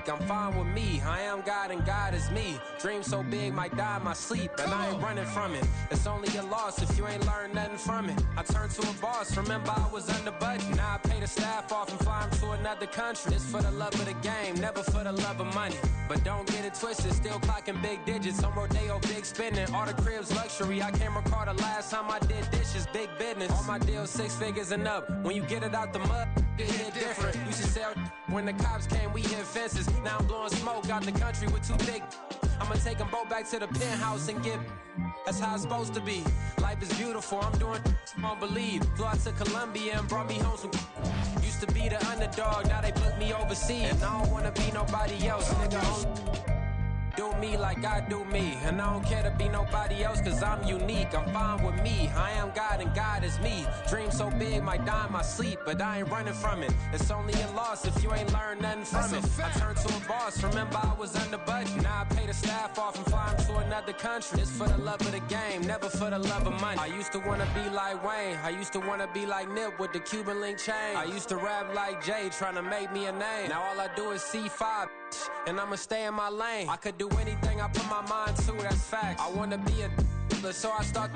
unique, I'm fine with me. I am God and God is me. Dream so big, might die in my sleep, and I ain't running from it. It's only a loss if you ain't learned nothing from it. I turned to a boss, remember I was under budget. Now I pay the staff off and fly them to another country. It's for the love of the game, never for the love of money. But don't get it twisted, still clocking big digits. On Rodeo, big spending, all the cribs luxury. I can't recall the last time I did dishes, big business. All my deals 6 figures and up. When you get it out the mud, it hit different. You should sell when the cops came, we hit fences. Now I'm blowing smoke out the country with 2 big. I'ma take them both back to the penthouse and get. That's how it's supposed to be. Life is beautiful, I'm doing won't believe. Flew out to Colombia and brought me home some. Used to be the underdog, now they book me overseas. And I don't wanna be nobody else, nigga. Do me like I do me, and I don't care to be nobody else, cause I'm unique. I'm fine with me, I am God and God is me. Dream so big, might die in my sleep, but I ain't running from it. It's only a loss if you ain't learned nothing from it. I turned to a boss, remember I was under budget. Now I pay the staff off and fly them to another country. It's for the love of the game, never for the love of money. I used to wanna be like Wayne, I used to wanna be like Nip with the Cuban link chain. I used to rap like Jay, trying to make me a name. Now all I do is C5, and I'ma stay in my lane. I could do anything I put my mind to, that's fact. I wanna be a so I start.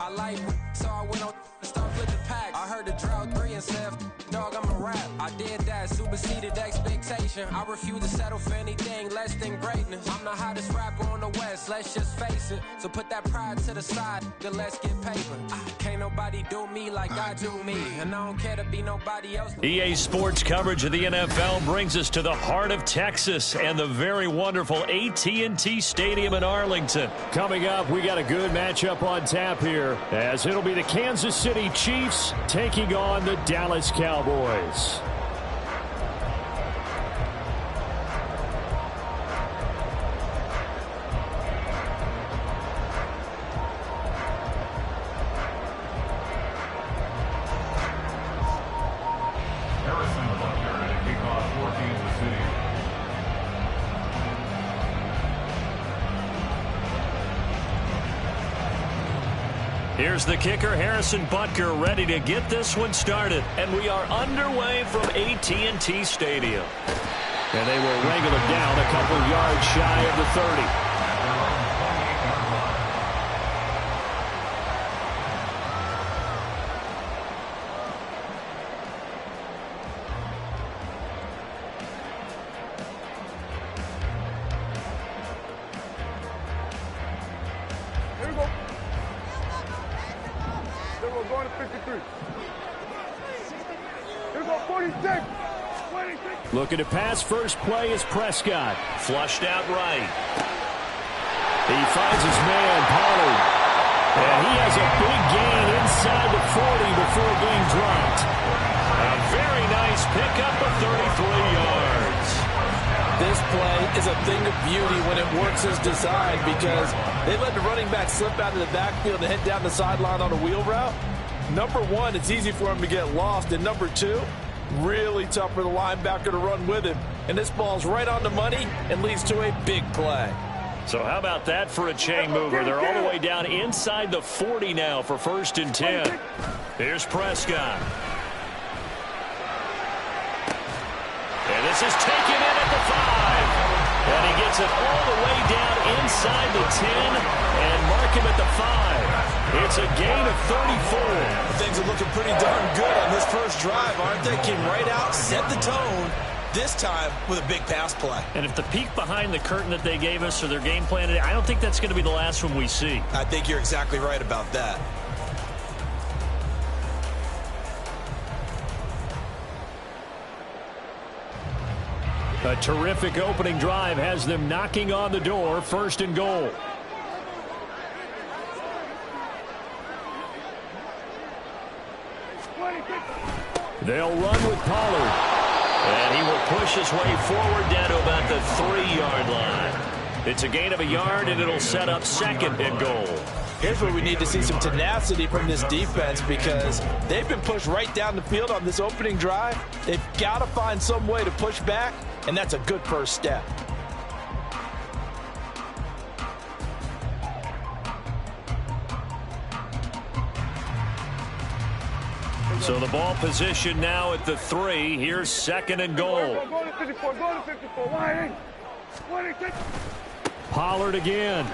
I like, so I went on and started with the pack. I heard the drought 3 and said, dog, I'm a rap. I did that, superseded expectation. I refuse to settle for anything less than greatness. I'm the hottest rapper on the West, let's just face it. So put that pride to the side, then let's get paper. Can't nobody do me like I do me, and I don't care to be nobody else. EA Sports coverage of the NFL brings us to the heart of Texas and the very wonderful AT&T Stadium in Arlington. Coming up, we got a good matchup on tap here, as it'll be the Kansas City Chiefs taking on the Dallas Cowboys. Here's the kicker, Harrison Butker, ready to get this one started. And we are underway from AT&T Stadium. And they will wrangle it down a couple yards shy of the 30. Looking to pass, first play is Prescott. Flushed out right. He finds his man, Pollard. And he has a big gain inside the 40 before being dropped. A very nice pickup of 33 yards. This play is a thing of beauty when it works as designed, because they let the running back slip out of the backfield and head down the sideline on a wheel route. Number one, it's easy for him to get lost. And number two, really tough for the linebacker to run with him. And this ball's right on the money and leads to a big play. So how about that for a chain mover? They're all the way down inside the 40 now for 1st and 10. Here's Prescott. And this is taken in at the 5. And he gets it all the way down inside the 10 and mark him at the 5. It's a gain of 34. Things are looking pretty darn good on this first drive, aren't they? Came right out, set the tone, this time with a big pass play. And if the peek behind the curtain that they gave us or their game plan today, I don't think that's going to be the last one we see. I think you're exactly right about that. A terrific opening drive has them knocking on the door, 1st and goal. They'll run with Pollard. And he will push his way forward down to about the 3-yard line. It's a gain of a yard, and it'll set up 2nd and goal. Here's where we need to see some tenacity from this defense, because they've been pushed right down the field on this opening drive. They've got to find some way to push back, and that's a good first step. So the ball position now at the 3. Here's 2nd and goal. Go to 54. Go to 54. Wide. Pollard again.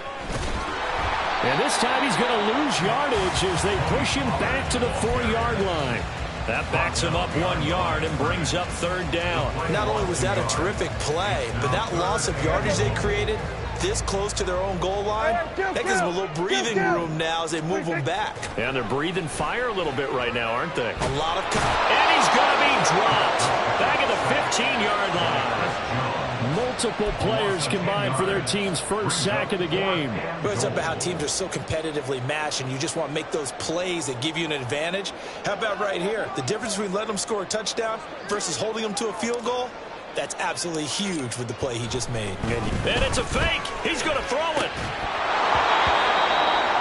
And this time he's going to lose yardage as they push him back to the 4-yard line. That backs him up 1 yard and brings up 3rd down. Not only was that a terrific play, but that loss of yardage they created this close to their own goal line, that gives them a little breathing room now as they move them back. And they're breathing fire a little bit right now, aren't they? A lot of... And he's going to be dropped. Back at the 15-yard line. Multiple players combined for their team's first sack of the game. But it's about how teams are so competitively matched, and you just want to make those plays that give you an advantage. How about right here? The difference between letting them score a touchdown versus holding them to a field goal, that's absolutely huge with the play he just made. And it's a fake. He's going to throw it.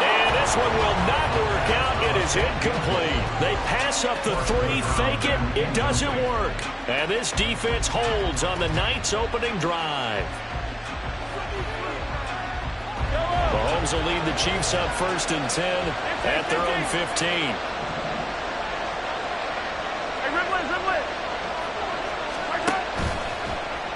And this one will not work out. It is incomplete. They pass up the 3, fake it. It doesn't work. And this defense holds on the Knights' opening drive. Mahomes will lead the Chiefs up 1st and 10 at their own 15.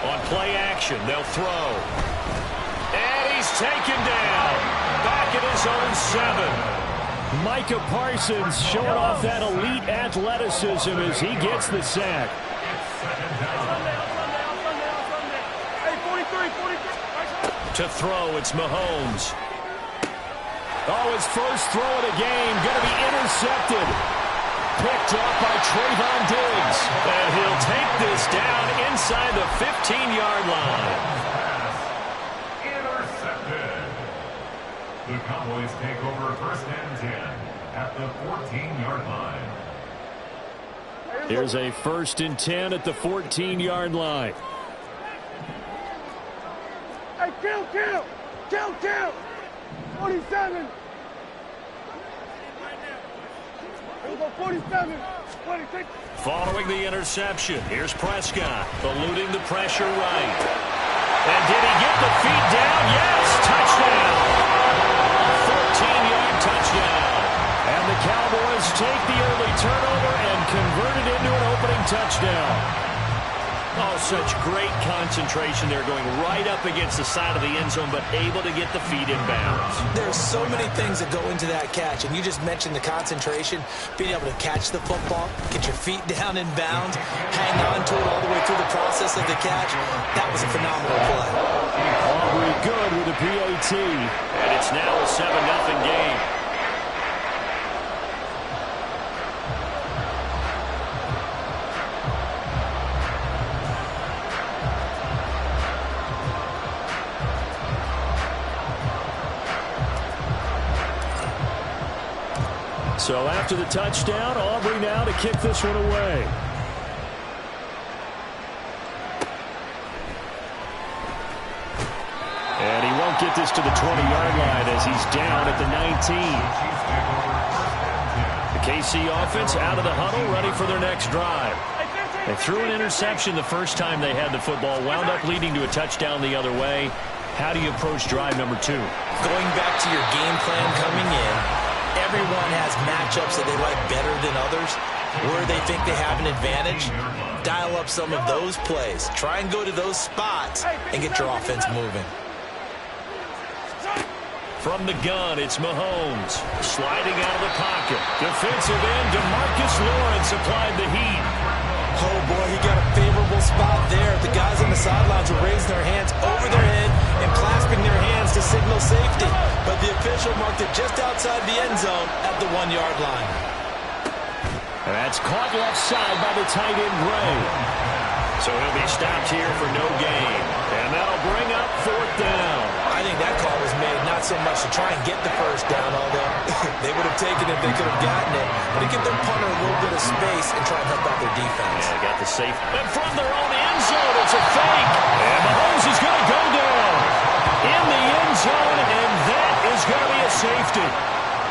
On play action, they'll throw. And he's taken down. Back at his own 7. Micah Parsons showing off that elite athleticism as he gets the sack. To throw, it's Mahomes. Oh, his first throw of the game going to be intercepted. Picked up by Trayvon Diggs. And he'll take this down inside the 15-yard line. Intercepted. The Cowboys take over 1st and 10 at the 14-yard line. Here's a 1st and 10 at the 14-yard line. Hey, kill! 47. 47. 26. Following the interception, here's Prescott, eluding the pressure right. And did he get the feet down? Yes, touchdown. 14-yard touchdown. And the Cowboys take the early turnover and convert it into an opening touchdown. Oh, such great concentration there, going right up against the side of the end zone, but able to get the feet in bounds. There's so many things that go into that catch, and you just mentioned the concentration, being able to catch the football, get your feet down in bounds, hang on to it all the way through the process of the catch. That was a phenomenal play. Aubrey good with a PAT. And it's now a 7-0 game. So after the touchdown, Aubrey now to kick this one away. And he won't get this to the 20-yard line as he's down at the 19. The KC offense out of the huddle, ready for their next drive. They threw an interception the first time they had the football, wound up leading to a touchdown the other way. How do you approach drive number 2? Going back to your game plan coming in, everyone has matchups that they like better than others, where they think they have an advantage. Dial up some of those plays. Try and go to those spots and get your offense moving. From the gun, it's Mahomes. Sliding out of the pocket. Defensive end, DeMarcus Lawrence applied the heat. Oh, boy, he got a favorable spot there. The guys on the sidelines were raising their hands over their head and clasping their hands to signal safety. But the official marked it just outside the end zone at the 1-yard line. And that's caught left side by the tight end, Gray. So he'll be stopped here for no gain. And that'll bring up 4th down. I think that call was made not so much to try and get the first down, although they would have taken it if they could have gotten it, but to give their punter a little bit of space and try and help out their defense. Yeah, got the safe. And from their own end zone, it's a fake. And Mahomes is going to go down in the end zone, and that is going to be a safety.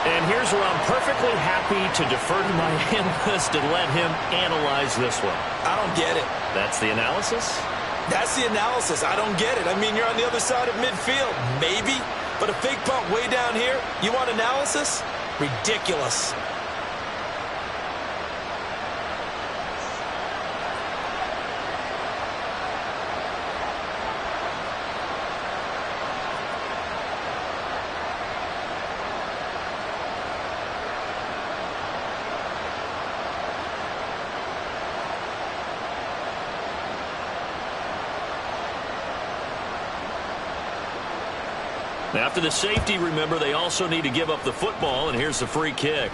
And here's where I'm perfectly happy to defer to my analyst and let him analyze this one. I don't get it. That's the analysis? That's the analysis. I don't get it. I mean, you're on the other side of midfield. Maybe. But a fake punt way down here, you want analysis? Ridiculous. After the safety, remember, they also need to give up the football, and here's the free kick.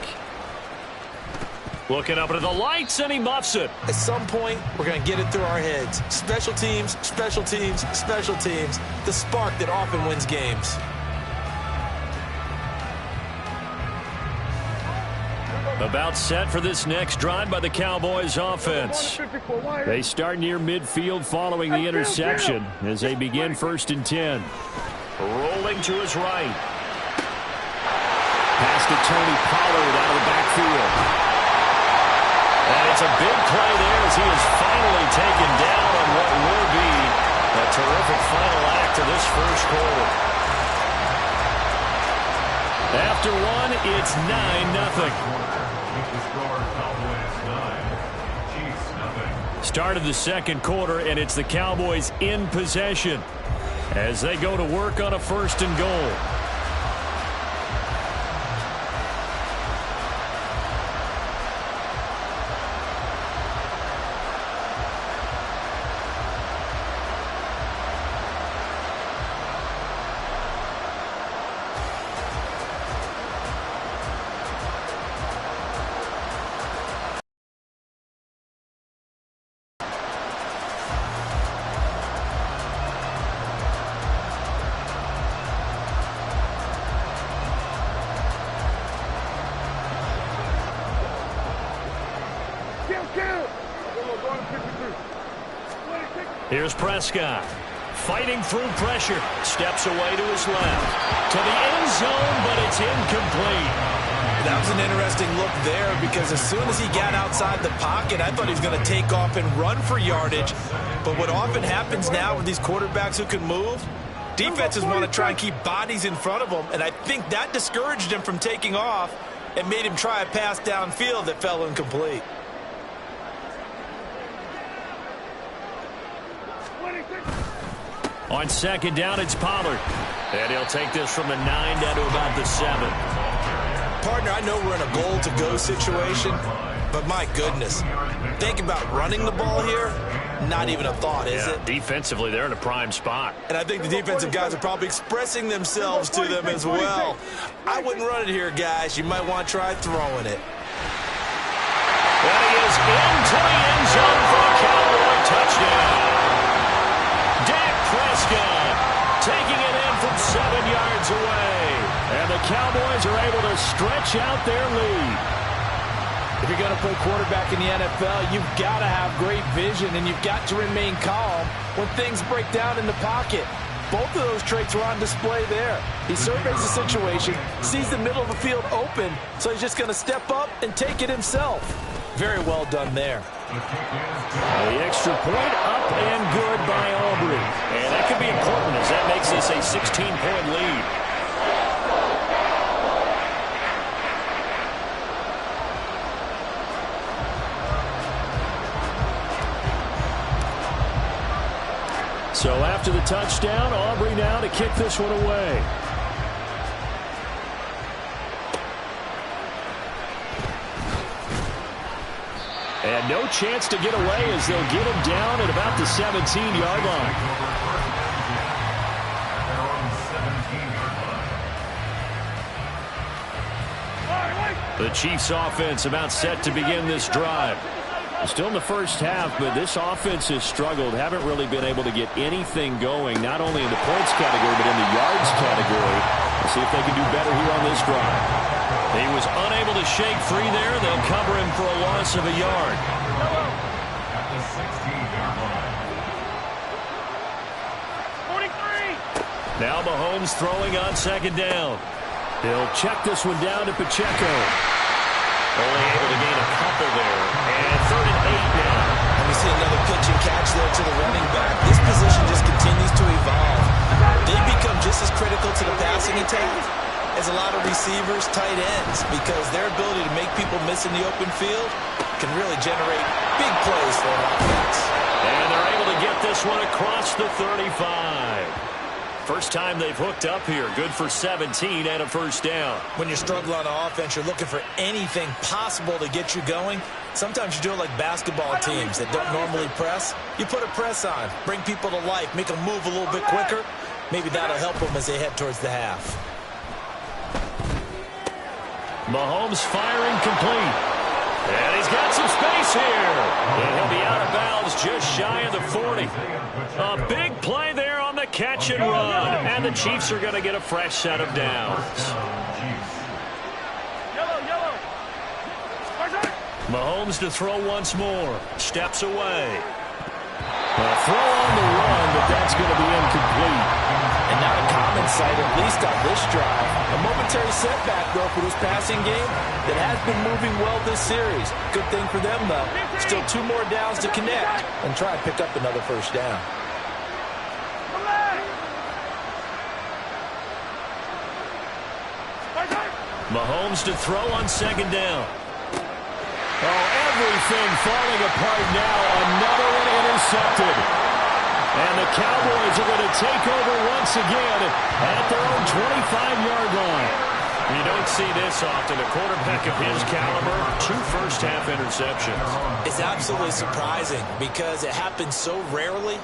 Looking up into the lights, and he muffs it. At some point, we're going to get it through our heads. Special teams, special teams, special teams. The spark that often wins games. About set for this next drive by the Cowboys offense. They start near midfield following the interception as they begin 1st and 10. Rolling to his right. Pass to Tony Pollard out of the backfield. And it's a big play there as he is finally taken down on what will be a terrific final act of this first quarter. After one, it's 9-0. Start of the second quarter, and it's the Cowboys in possession as they go to work on a 1st and goal. Here's Prescott, fighting through pressure, steps away to his left, to the end zone, but it's incomplete. That was an interesting look there because as soon as he got outside the pocket, I thought he was going to take off and run for yardage. But what often happens now with these quarterbacks who can move, defenses want to try and keep bodies in front of them, and I think that discouraged him from taking off and made him try a pass downfield that fell incomplete. On 2nd down, it's Pollard. And he'll take this from the 9 down to about the 7. Partner, I know we're in a goal-to-go situation, but my goodness, think about running the ball here. Not even a thought, is it? Defensively, they're in a prime spot. And I think the defensive guys are probably expressing themselves to them as well. I wouldn't run it here, guys. You might want to try throwing it. And he is into the end zone for a Cowboy touchdown. Prescott taking it in from 7 yards away. And the Cowboys are able to stretch out their lead. If you're going to play quarterback in the NFL, you've got to have great vision, and you've got to remain calm when things break down in the pocket. Both of those traits were on display there. He surveys the situation, sees the middle of the field open, so he's just going to step up and take it himself. Very well done there. The extra point up and good by Aubrey. And that could be important as that makes this a 16-point lead. So after the touchdown, Aubrey now to kick this one away. And no chance to get away as they'll get him down at about the 17-yard line. The Chiefs offense about set to begin this drive. Still in the first half, but this offense has struggled. Haven't really been able to get anything going, not only in the points category, but in the yards category. We'll see if they can do better here on this drive. He was unable to shake free there. They'll cover him for a loss of a yard. At the 16-yard line. 43. Now Mahomes throwing on 2nd down. He'll check this one down to Pacheco. Only able to gain a couple there. And 3rd and 8 now. And we see another pitch and catch there to the running back. This position just continues to evolve. They become just as critical to the passing attack as a lot of receivers, tight ends, because their ability to make people miss in the open field can really generate big plays for an offense. And they're able to get this one across the 35. First time they've hooked up here. Good for 17 and a 1st down. When you're struggling on offense, you're looking for anything possible to get you going. Sometimes you do it like basketball teams that don't normally press. You put a press on, bring people to life, make them move a little bit quicker. Maybe that'll help them as they head towards the half. Mahomes firing complete. And he's got some space here. And he'll be out of bounds just shy of the 40. A big play there on the catch and run. And the Chiefs are going to get a fresh set of downs. Mahomes to throw once more. Steps away. A throw on the run, but that's going to be incomplete. And not a common sight, at least on this drive. A momentary setback, though, for this passing game that has been moving well this series. Good thing for them, though. Still 2 more downs to connect and try and pick up another first down. Mahomes to throw on second down. Oh, everything falling apart now. Another one intercepted. And the Cowboys are going to take over once again at their own 25-yard line. You don't see this often. A quarterback of his caliber, 2 first-half interceptions. It's absolutely surprising because it happens so rarely.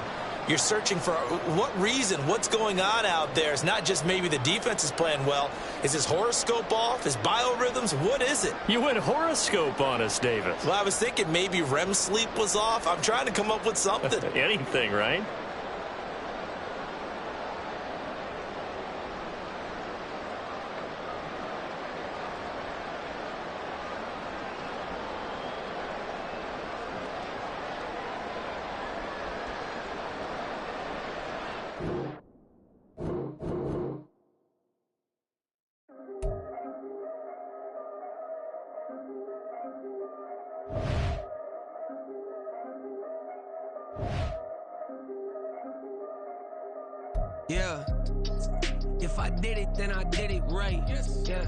You're searching for what reason, what's going on out there. It's not just maybe the defense is playing well. Is his horoscope off? His biorhythms? What is it? You went horoscope on us, Davis. Well, I was thinking maybe REM sleep was off. I'm trying to come up with something. Anything, right? Yeah. If I did it, then I did it right. Yeah.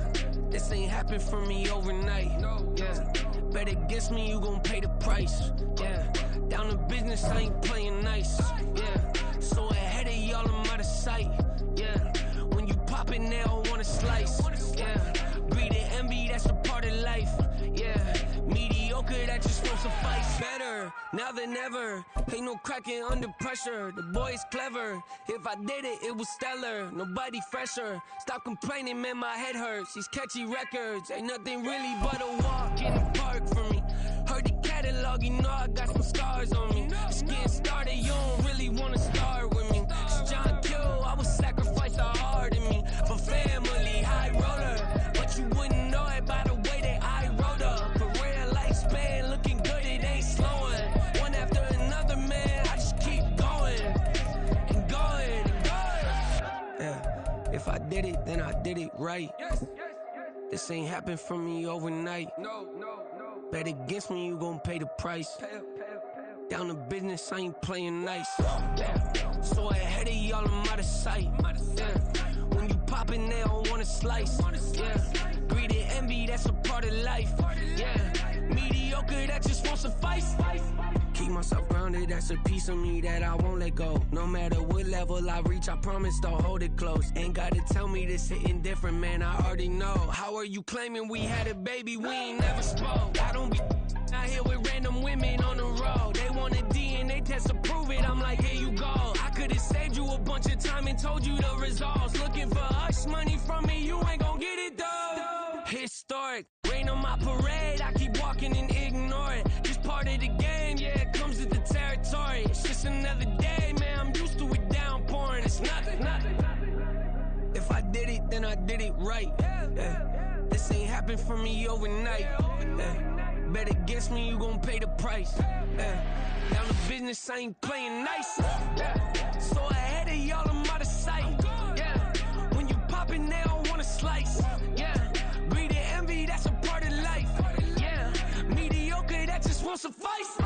This ain't happened for me overnight. Yeah. Bet against me, you gon' pay the price. Yeah. Down to business, I ain't playing nice. Yeah. So ahead of y'all, I'm out of sight. Yeah. When you pop it, they don't wanna slice. Yeah. Greed and envy, that's a part of life. Yeah. Mediocre, that just won't suffice. Better now than ever. Ain't no cracking under pressure. The boy's clever. If I did it, it was stellar. Nobody fresher. Stop complaining, man, my head hurts. These catchy records ain't nothing really but a walk in the park for me. Heard the catalog, you know I got some scars on me. It's getting started, you don't really wanna start with me. It's John Kill, I would sacrifice the heart in me for family, high roller. But you wouldn't know it by the way that I wrote up. A real lifespan, looking good, it ain't slowing. One after another, man, I just keep going and going and going. Yeah, if I did it, then I did it right. This ain't happened for me overnight. No. Bet against me, you gon' pay the price. Down to business, I ain't playing nice. Yeah. So ahead of y'all, I'm out of sight. Yeah. When you poppin', they don't wanna slice. Yeah. Greed and envy, that's a part of life. Yeah. Mediocre, that just won't suffice. Keep myself grounded, that's a piece of me that I won't let go. No matter what level I reach, I promise to hold it close. Ain't gotta tell me this hitting different, man, I already know. How are you claiming we had a baby, we ain't never spoke? I don't be out here with random women on the road. They want a DNA test to prove it, I'm like, here you go. I could've saved you a bunch of time and told you the results. Looking for hush money from me, you ain't gon' get it though. Historic, rain on my parade, I keep walking and ignore it. Just part of the game, yeah, it comes with the territory. It's just another day, man, I'm used to it downpouring. It's nothing. If I did it, then I did it right. Yeah. This ain't happened for me overnight. Yeah. Bet against me, you gon' pay the price. Yeah. Down to business, I ain't playing nice. Yeah. So ahead of y'all, I'm out of sight. Yeah. When you poppin', they don't wanna slice. Yeah. Greed and envy, that's a part of life. Yeah. Mediocre, that just won't suffice.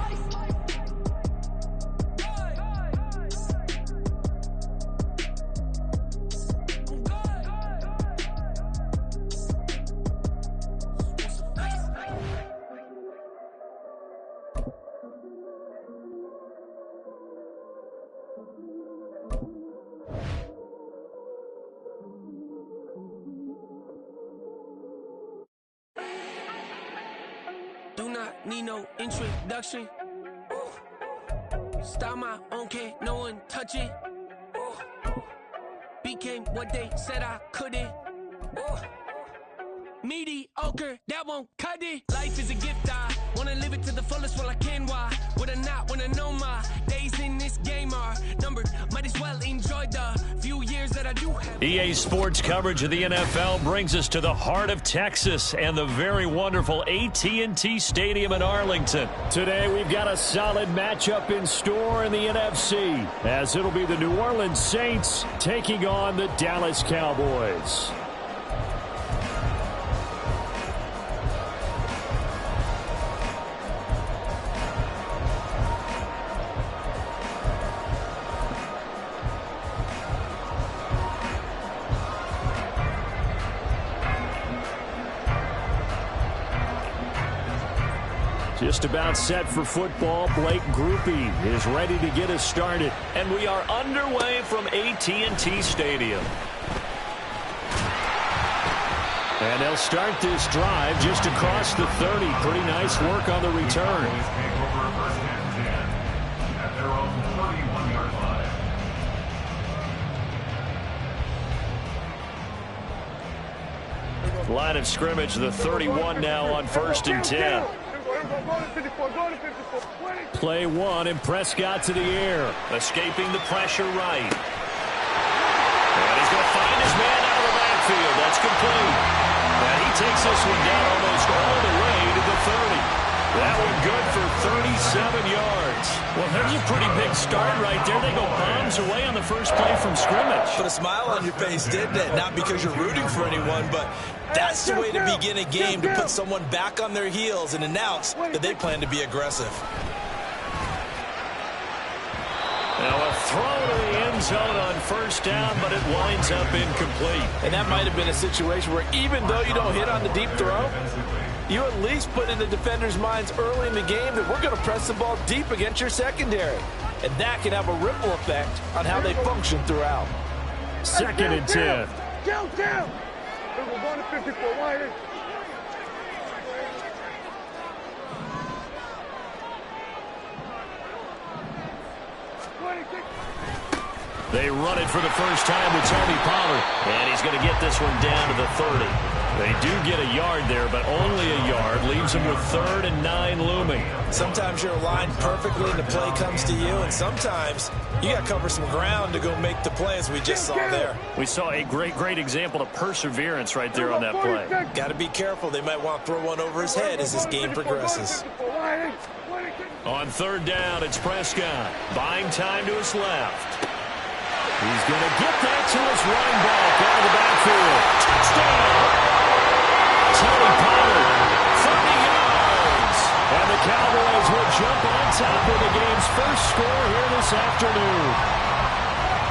Do not need no introduction. Ooh. Style my own, can't no one touch it. Ooh. became what they said I couldn't. Woo. Mediocre, that won't cut it. Life is a gift, I wanna live it to the fullest while I can. Why would I not wanna know my days in this game are numbered? Might as well enjoy the few years that I do have. EA Sports coverage of the NFL brings us to the heart of Texas and the very wonderful AT&T Stadium in Arlington. Today we've got a solid matchup in store in the NFC, as it'll be the New Orleans Saints taking on the Dallas Cowboys. Just about set for football. Blake Groupie is ready to get us started. And we are underway from AT&T Stadium. And they'll start this drive just across the 30. Pretty nice work on the return. Line of scrimmage, the 31 now on 1st and 10. Play one, and Prescott to the air. Escaping the pressure right. And he's going to find his man out of the backfield. That's complete. And he takes this one down almost all the way to the 30. That one good for 37 yards. Well, there's a pretty big start right there. They go bombs away on the first play from scrimmage. Put a smile on your face, didn't it? Not because you're rooting for anyone, but that's the way to begin a game, to put someone back on their heels and announce that they plan to be aggressive. Now a throw to the end zone on 1st down, but it winds up incomplete. And that might have been a situation where even though you don't hit on the deep throw, you at least put in the defenders' minds early in the game that we're going to press the ball deep against your secondary. And that can have a ripple effect on how they function throughout. 2nd and 10. Down. We're going to 54. Wide in. They run it for the first time with Tony Pollard. And he's going to get this one down to the 30. They do get a yard there, but only a yard. Leaves them with 3rd and 9 looming. Sometimes you're aligned perfectly and the play comes to you, and sometimes you got to cover some ground to go make the play, as we just saw there. We saw a great example of perseverance right there on that play. Got to be careful. They might want to throw one over his head as this game progresses. On 3rd down, it's Prescott. Buying time to his left. He's going to get that to his running back out of the backfield. Touchdown! Tony Pollard, 30 yards. And the Cowboys will jump on top with the game's first score here this afternoon.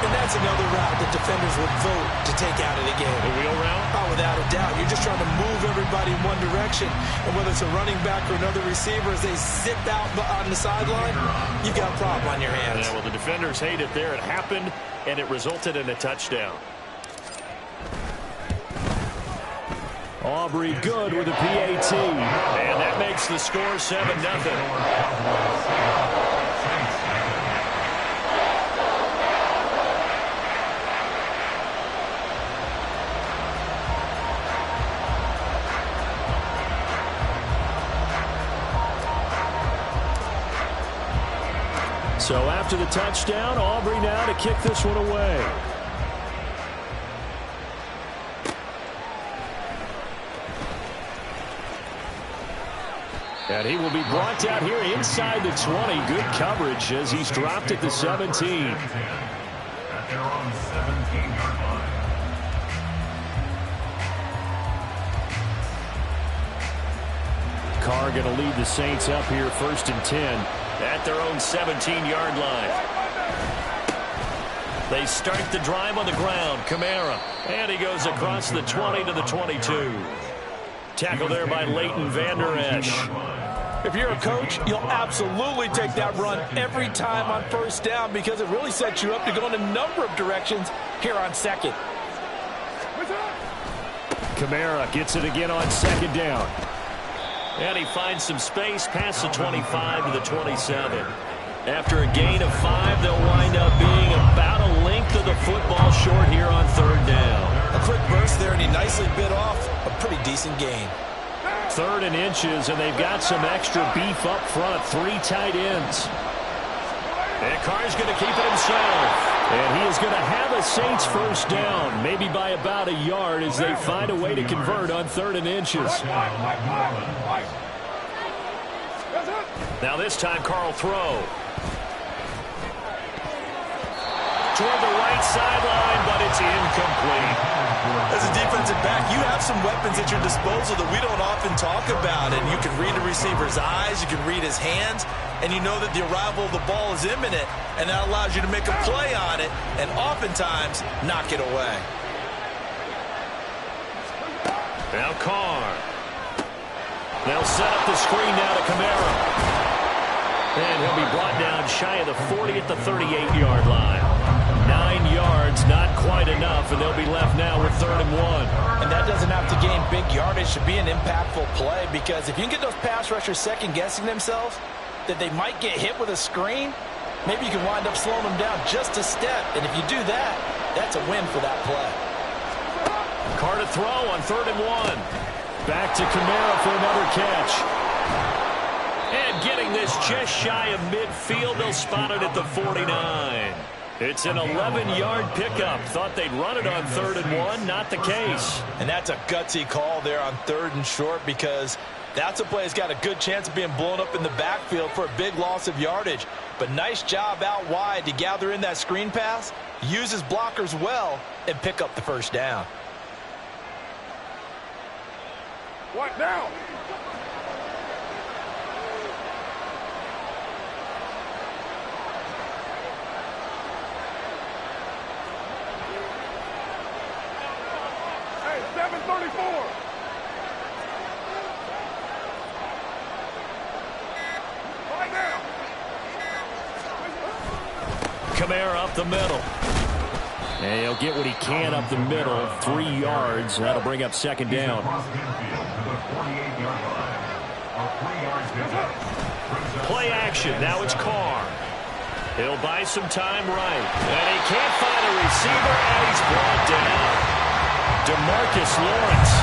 And that's another route that defenders would vote to take out of the game. The wheel route? Oh, without a doubt. You're just trying to move everybody in one direction. And whether it's a running back or another receiver, as they zip out on the sideline, you've got a problem on your hands. Yeah, well, the defenders hate it there. It happened, and it resulted in a touchdown. Aubrey good with a PAT. And that makes the score 7-0. So after the touchdown, Aubrey now to kick this one away. And he will be brought down here inside the 20. Good coverage as he's dropped at the 17. At their own 17-yard line. Carr going to lead the Saints up here 1st and 10 at their own 17-yard line. They start the drive on the ground. Kamara. And he goes across the 20 to the 22. Tackle there by Leighton Vander Esch. If you're a coach, you'll absolutely take that run every time on 1st down because it really sets you up to go in a number of directions here on 2nd. Kamara gets it again on 2nd down. And he finds some space past the 25 to the 27. After a gain of 5, they'll wind up being about a length of the football short here on 3rd pretty decent gain. 3rd and inches, and they've got some extra beef up front. 3 tight ends. And Carr's going to keep it himself. And he is going to have a Saints first down, maybe by about a yard as they find a way to convert on 3rd and inches. Now this time, Carr throw. Toward the right sideline, but it's incomplete. As a defensive back, you have some weapons at your disposal that we don't often talk about. And you can read the receiver's eyes, you can read his hands, and you know that the arrival of the ball is imminent, and that allows you to make a play on it and oftentimes knock it away. Now Carr. They'll set up the screen now to Kamara. And he'll be brought down shy of the 40 at the 38-yard line. 9 yards, not quite enough, and they'll be left now with 3rd and 1. And that doesn't have to gain big yardage to be an impactful play, because if you can get those pass rushers second-guessing themselves that they might get hit with a screen, maybe you can wind up slowing them down just a step. And if you do that, that's a win for that play. Carr to throw on 3rd and 1. Back to Kamara for another catch. And getting this just shy of midfield, they'll spot it at the 49. It's an 11-yard pickup. Thought they'd run it on 3rd and 1. Not the case. And that's a gutsy call there on 3rd and short, because that's a play that's got a good chance of being blown up in the backfield for a big loss of yardage. But nice job out wide to gather in that screen pass, use his blockers well, and pick up the first down. What now? Hey, 7:34. Right now. Kamara up the middle. And he'll get what he can up the middle. 3 yards. That'll bring up 2nd down. Play action. Now it's Carr. He'll buy some time right. And he can't find a receiver, and he's brought down. DeMarcus Lawrence.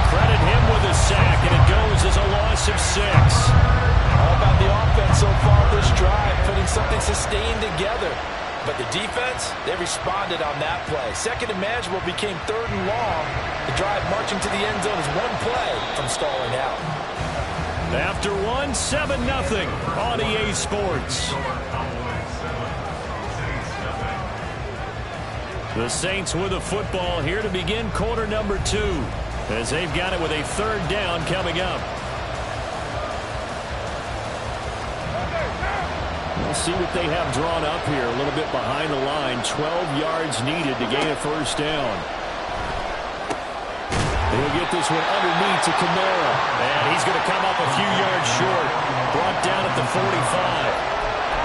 Credit him with a sack, and it goes as a loss of 6. All about the offense so far this drive, putting something sustained together. But the defense, they responded on that play. 2nd and manageable became 3rd and long. The drive marching to the end zone is one play from stalling out. After 1, 7-0 on EA Sports. The Saints with the football here to begin quarter number 2, as they've got it with a 3rd down coming up. We'll see what they have drawn up here. A little bit behind the line. 12 yards needed to gain a first down. He'll get this one underneath to Kamara. And he's going to come up a few yards short. Brought down at the 45.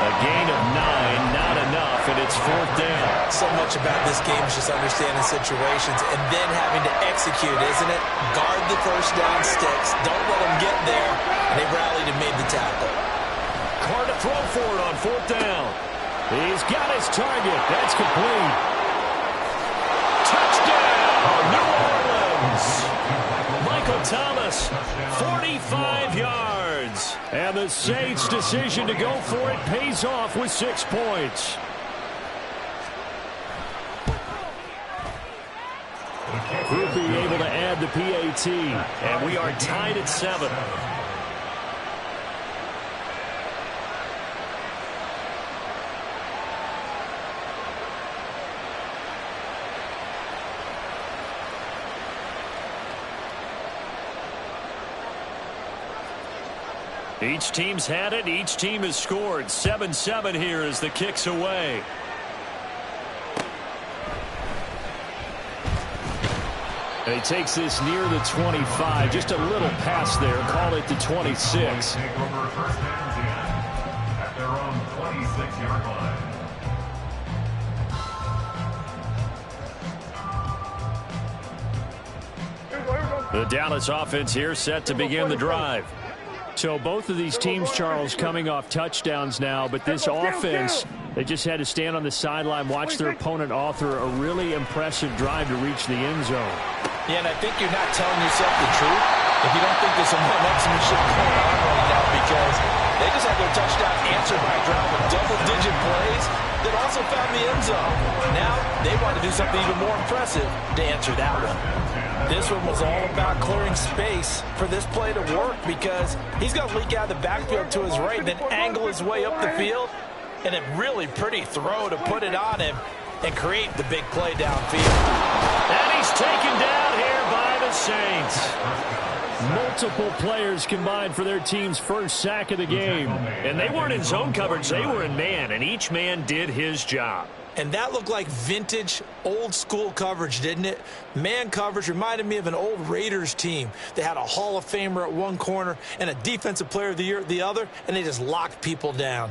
A gain of 9, not enough, and it's 4th down. So much about this game is just understanding situations and then having to execute, isn't it? Guard the first down sticks. Don't let them get there. And they rallied and made the tackle. Carr to throw for it on 4th down. He's got his target. That's complete. Touchdown, New Orleans. Michael Thomas, 45 yards. And the Saints' decision to go for it pays off with 6 points. Groupie able to add the PAT. And we are tied at 7. Each team's had it. Each team has scored. 7-7 here as the kick's away. And he takes this near the 25. Just a little pass there. Call it the 26. Take over first and 10 at their own 26-yard line. The Dallas offense here set to begin the drive. So both of these teams, Charles, coming off touchdowns now, but this offense, they just had to stand on the sideline, watch their opponent author a really impressive drive to reach the end zone. Yeah, and I think you're not telling yourself the truth if you don't think there's some one-upsmanship going on right now, because they just had their touchdown answered by a drive of double-digit plays that also found the end zone. Now they want to do something even more impressive to answer that one. This one was all about clearing space for this play to work, because he's going to leak out of the backfield to his right and then angle his way up the field, and a really pretty throw to put it on him and create the big play downfield. And he's taken down here by the Saints. Multiple players combined for their team's first sack of the game. And they weren't in zone coverage, they were in man, and each man did his job. And that looked like vintage, old-school coverage, didn't it? Man coverage reminded me of an old Raiders team. They had a Hall of Famer at one corner and a Defensive Player of the Year at the other, and they just locked people down.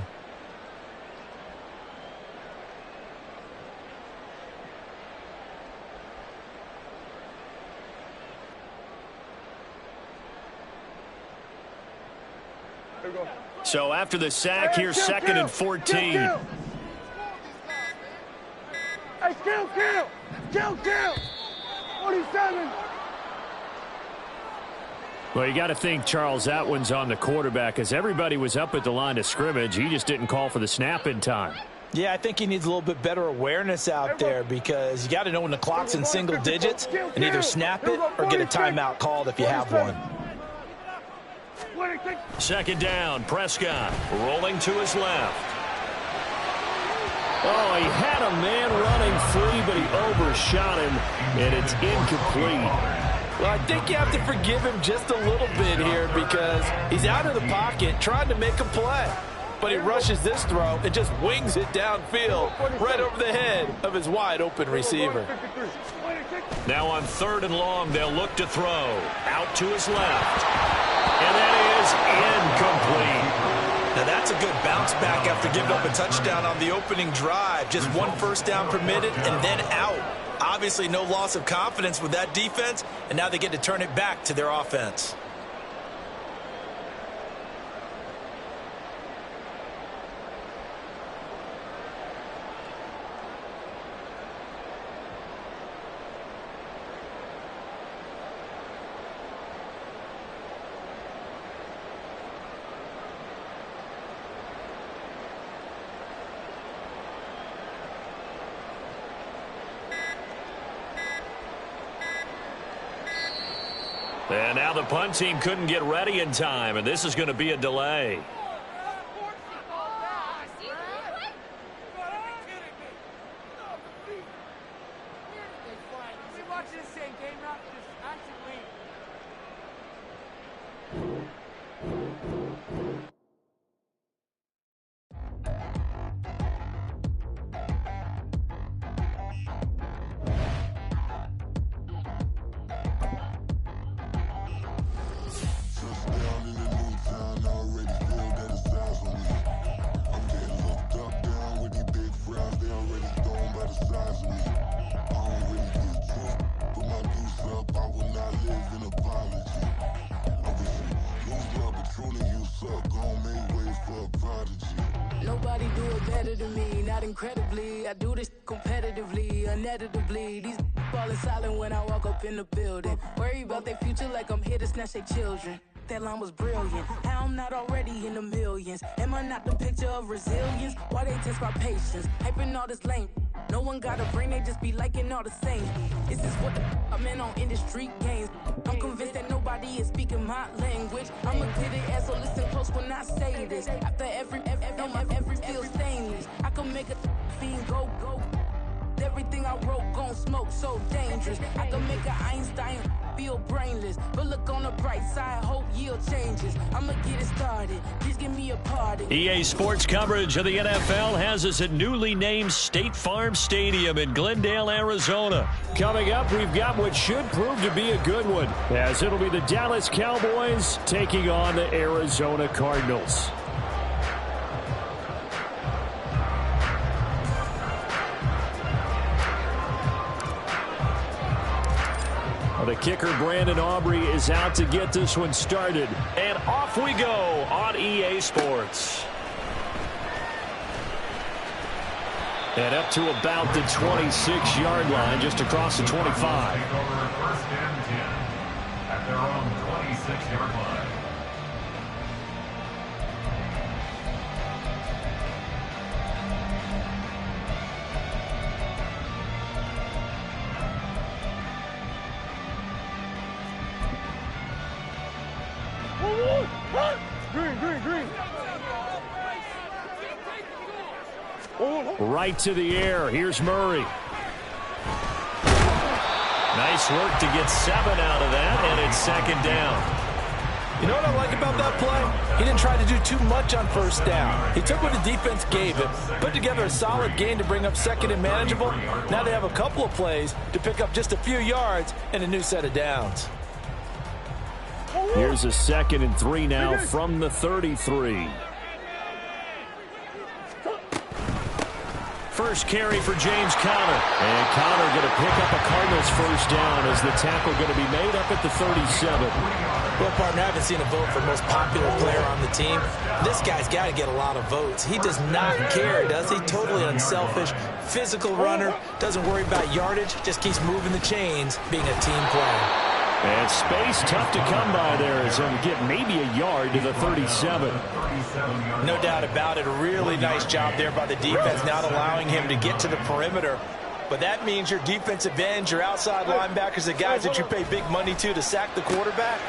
So after the sack, here's second and 14. Hey, kill! 47. Well, you got to think, Charles, that one's on the quarterback, as everybody was up at the line of scrimmage. He just didn't call for the snap in time. Yeah, I think he needs a little bit better awareness out there, because you got to know when the clock's in single digits and either snap it or get a timeout called if you have one. Second down, Prescott rolling to his left. Oh, he had a man running free, but he overshot him, and it's incomplete. Well, I think you have to forgive him just a little bit here, because he's out of the pocket trying to make a play. But he rushes this throw and just wings it downfield right over the head of his wide-open receiver. Now on third and long, they'll look to throw. Out to his left. And that is incomplete. Now that's a good bounce back after giving up a touchdown on the opening drive. Just one first down permitted and then out. Obviously no loss of confidence with that defense, and now they get to turn it back to their offense. And now the punt team couldn't get ready in time, and this is going to be a delay. Nobody do it better than me, not incredibly. I do this competitively, uneditably. These falling silent when I walk up in the building. Worry about their future like I'm here to snatch their children. That line was brilliant. How I'm not already in the millions? Am I not the picture of resilience? Why they test my patience? Hyping all this lame. No one got a brain, they just be liking all the same. This is what I'm in on industry games. I'm convinced that nobody is speaking my language. I'ma get it as so listen close when I say this. After every feel stainless. I can make a fiend go. Everything I wrote gon' smoke, so dangerous. I can make an Einstein feel brainless. But look on the bright side, hope yield changes. I'ma get it started, please give me a party. EA Sports coverage of the NFL has us at newly named State Farm Stadium in Glendale, Arizona. Coming up, we've got what should prove to be a good one, as it'll be the Dallas Cowboys taking on the Arizona Cardinals. The kicker, Brandon Aubrey, is out to get this one started. And off we go on EA Sports. And up to about the 26-yard line, just across the 25. Take over first and 10 at their own 26-yard line. Green. Right to the air. Here's Murray. Nice work to get 7 out of that, and it's second down. You know what I like about that play? He didn't try to do too much on first down. He took what the defense gave him, put together a solid gain to bring up second and manageable. Now they have a couple of plays to pick up just a few yards and a new set of downs. Here's a 2nd and 3 now from the 33. First carry for James Conner. And Conner going to pick up a Cardinals first down as the tackle going to be made up at the 37. Well, partner, I haven't seen a vote for most popular player on the team. This guy's got to get a lot of votes. He does not care, does he? Totally unselfish, physical runner, doesn't worry about yardage, just keeps moving the chains, being a team player. And space tough to come by there as he'll get maybe a yard to the 37. No doubt about it. A really nice job there by the defense, not allowing him to get to the perimeter. But that means your defensive ends, your outside linebackers, the guys that you pay big money to sack the quarterback,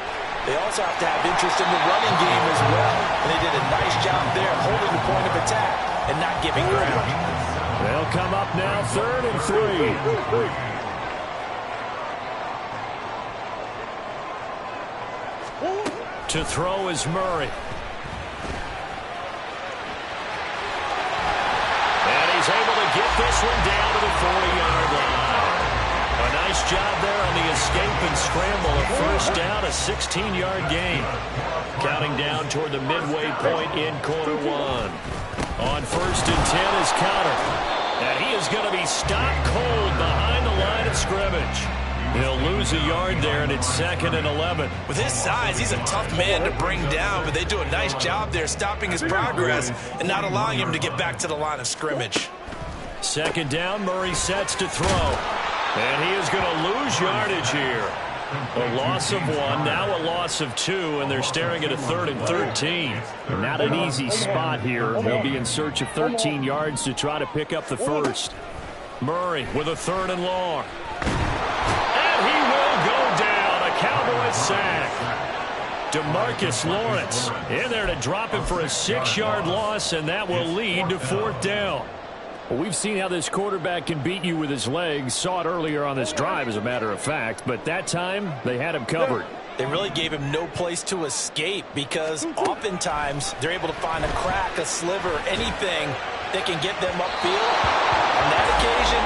they also have to have interest in the running game as well. And they did a nice job there holding the point of attack and not giving ground. They'll come up now 3rd and 3. To throw is Murray. And he's able to get this one down to the 40-yard line. A nice job there on the escape and scramble. A first down, a 16-yard gain. Counting down toward the midway point in quarter 1. On 1st and 10 is Conner. And he is going to be stopped cold behind the line of scrimmage. He'll lose a yard there, and it's 2nd and 11. With his size, he's a tough man to bring down, but they do a nice job there stopping his progress and not allowing him to get back to the line of scrimmage. 2nd down, Murray sets to throw. And he is going to lose yardage here. A loss of 1, now a loss of 2, and they're staring at a 3rd and 13. Not an easy spot here. They'll be in search of 13 yards to try to pick up the first. Murray with a 3rd and long. He will go down. A Cowboy sack. DeMarcus Lawrence in there to drop him for a 6-yard loss, and that will lead to 4th down. Well, we've seen how this quarterback can beat you with his legs. Saw it earlier on this drive, as a matter of fact. But that time, they had him covered. They really gave him no place to escape because oftentimes they're able to find a crack, a sliver, anything that can get them upfield. On that occasion,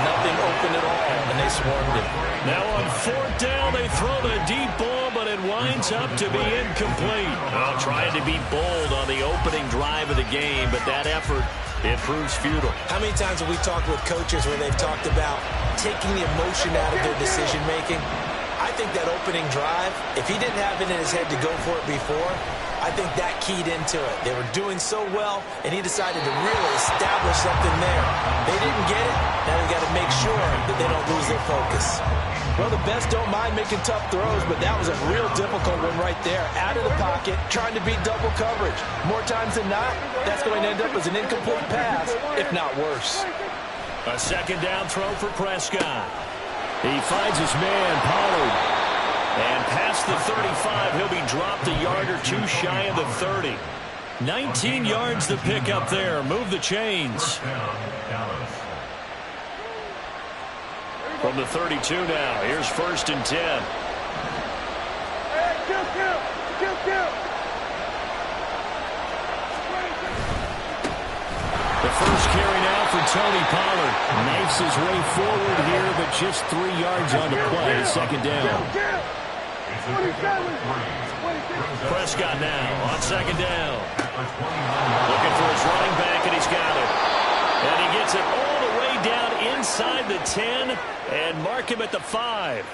nothing open at all, and they swarmed him. Now on 4th down, they throw the deep ball, but it winds up to be incomplete. Well, trying to be bold on the opening drive of the game, but that effort, it proves futile. How many times have we talked with coaches where they've talked about taking the emotion out of their decision-making? I think that opening drive, if he didn't have it in his head to go for it before, I think that keyed into it. They were doing so well, and he decided to really establish something there. They didn't get it. Now they've got to make sure that they don't lose their focus. Well, the best don't mind making tough throws, but that was a real difficult one right there. Out of the pocket, trying to beat double coverage. More times than not, that's going to end up as an incomplete pass, if not worse. A 2nd down throw for Prescott. He finds his man, Pollard. And past the 35, he'll be dropped a yard or 2 shy of the 30. 19 yards to pick up there. Move the chains. From the 32 now, here's 1st and 10. The first carry now for Tony Pollard. Knifes his way forward here, but just 3 yards on the play. 2nd down. Prescott now on 2nd down. Looking for his running back, and he's got it. And he gets it all the way down inside the 10 and mark him at the 5.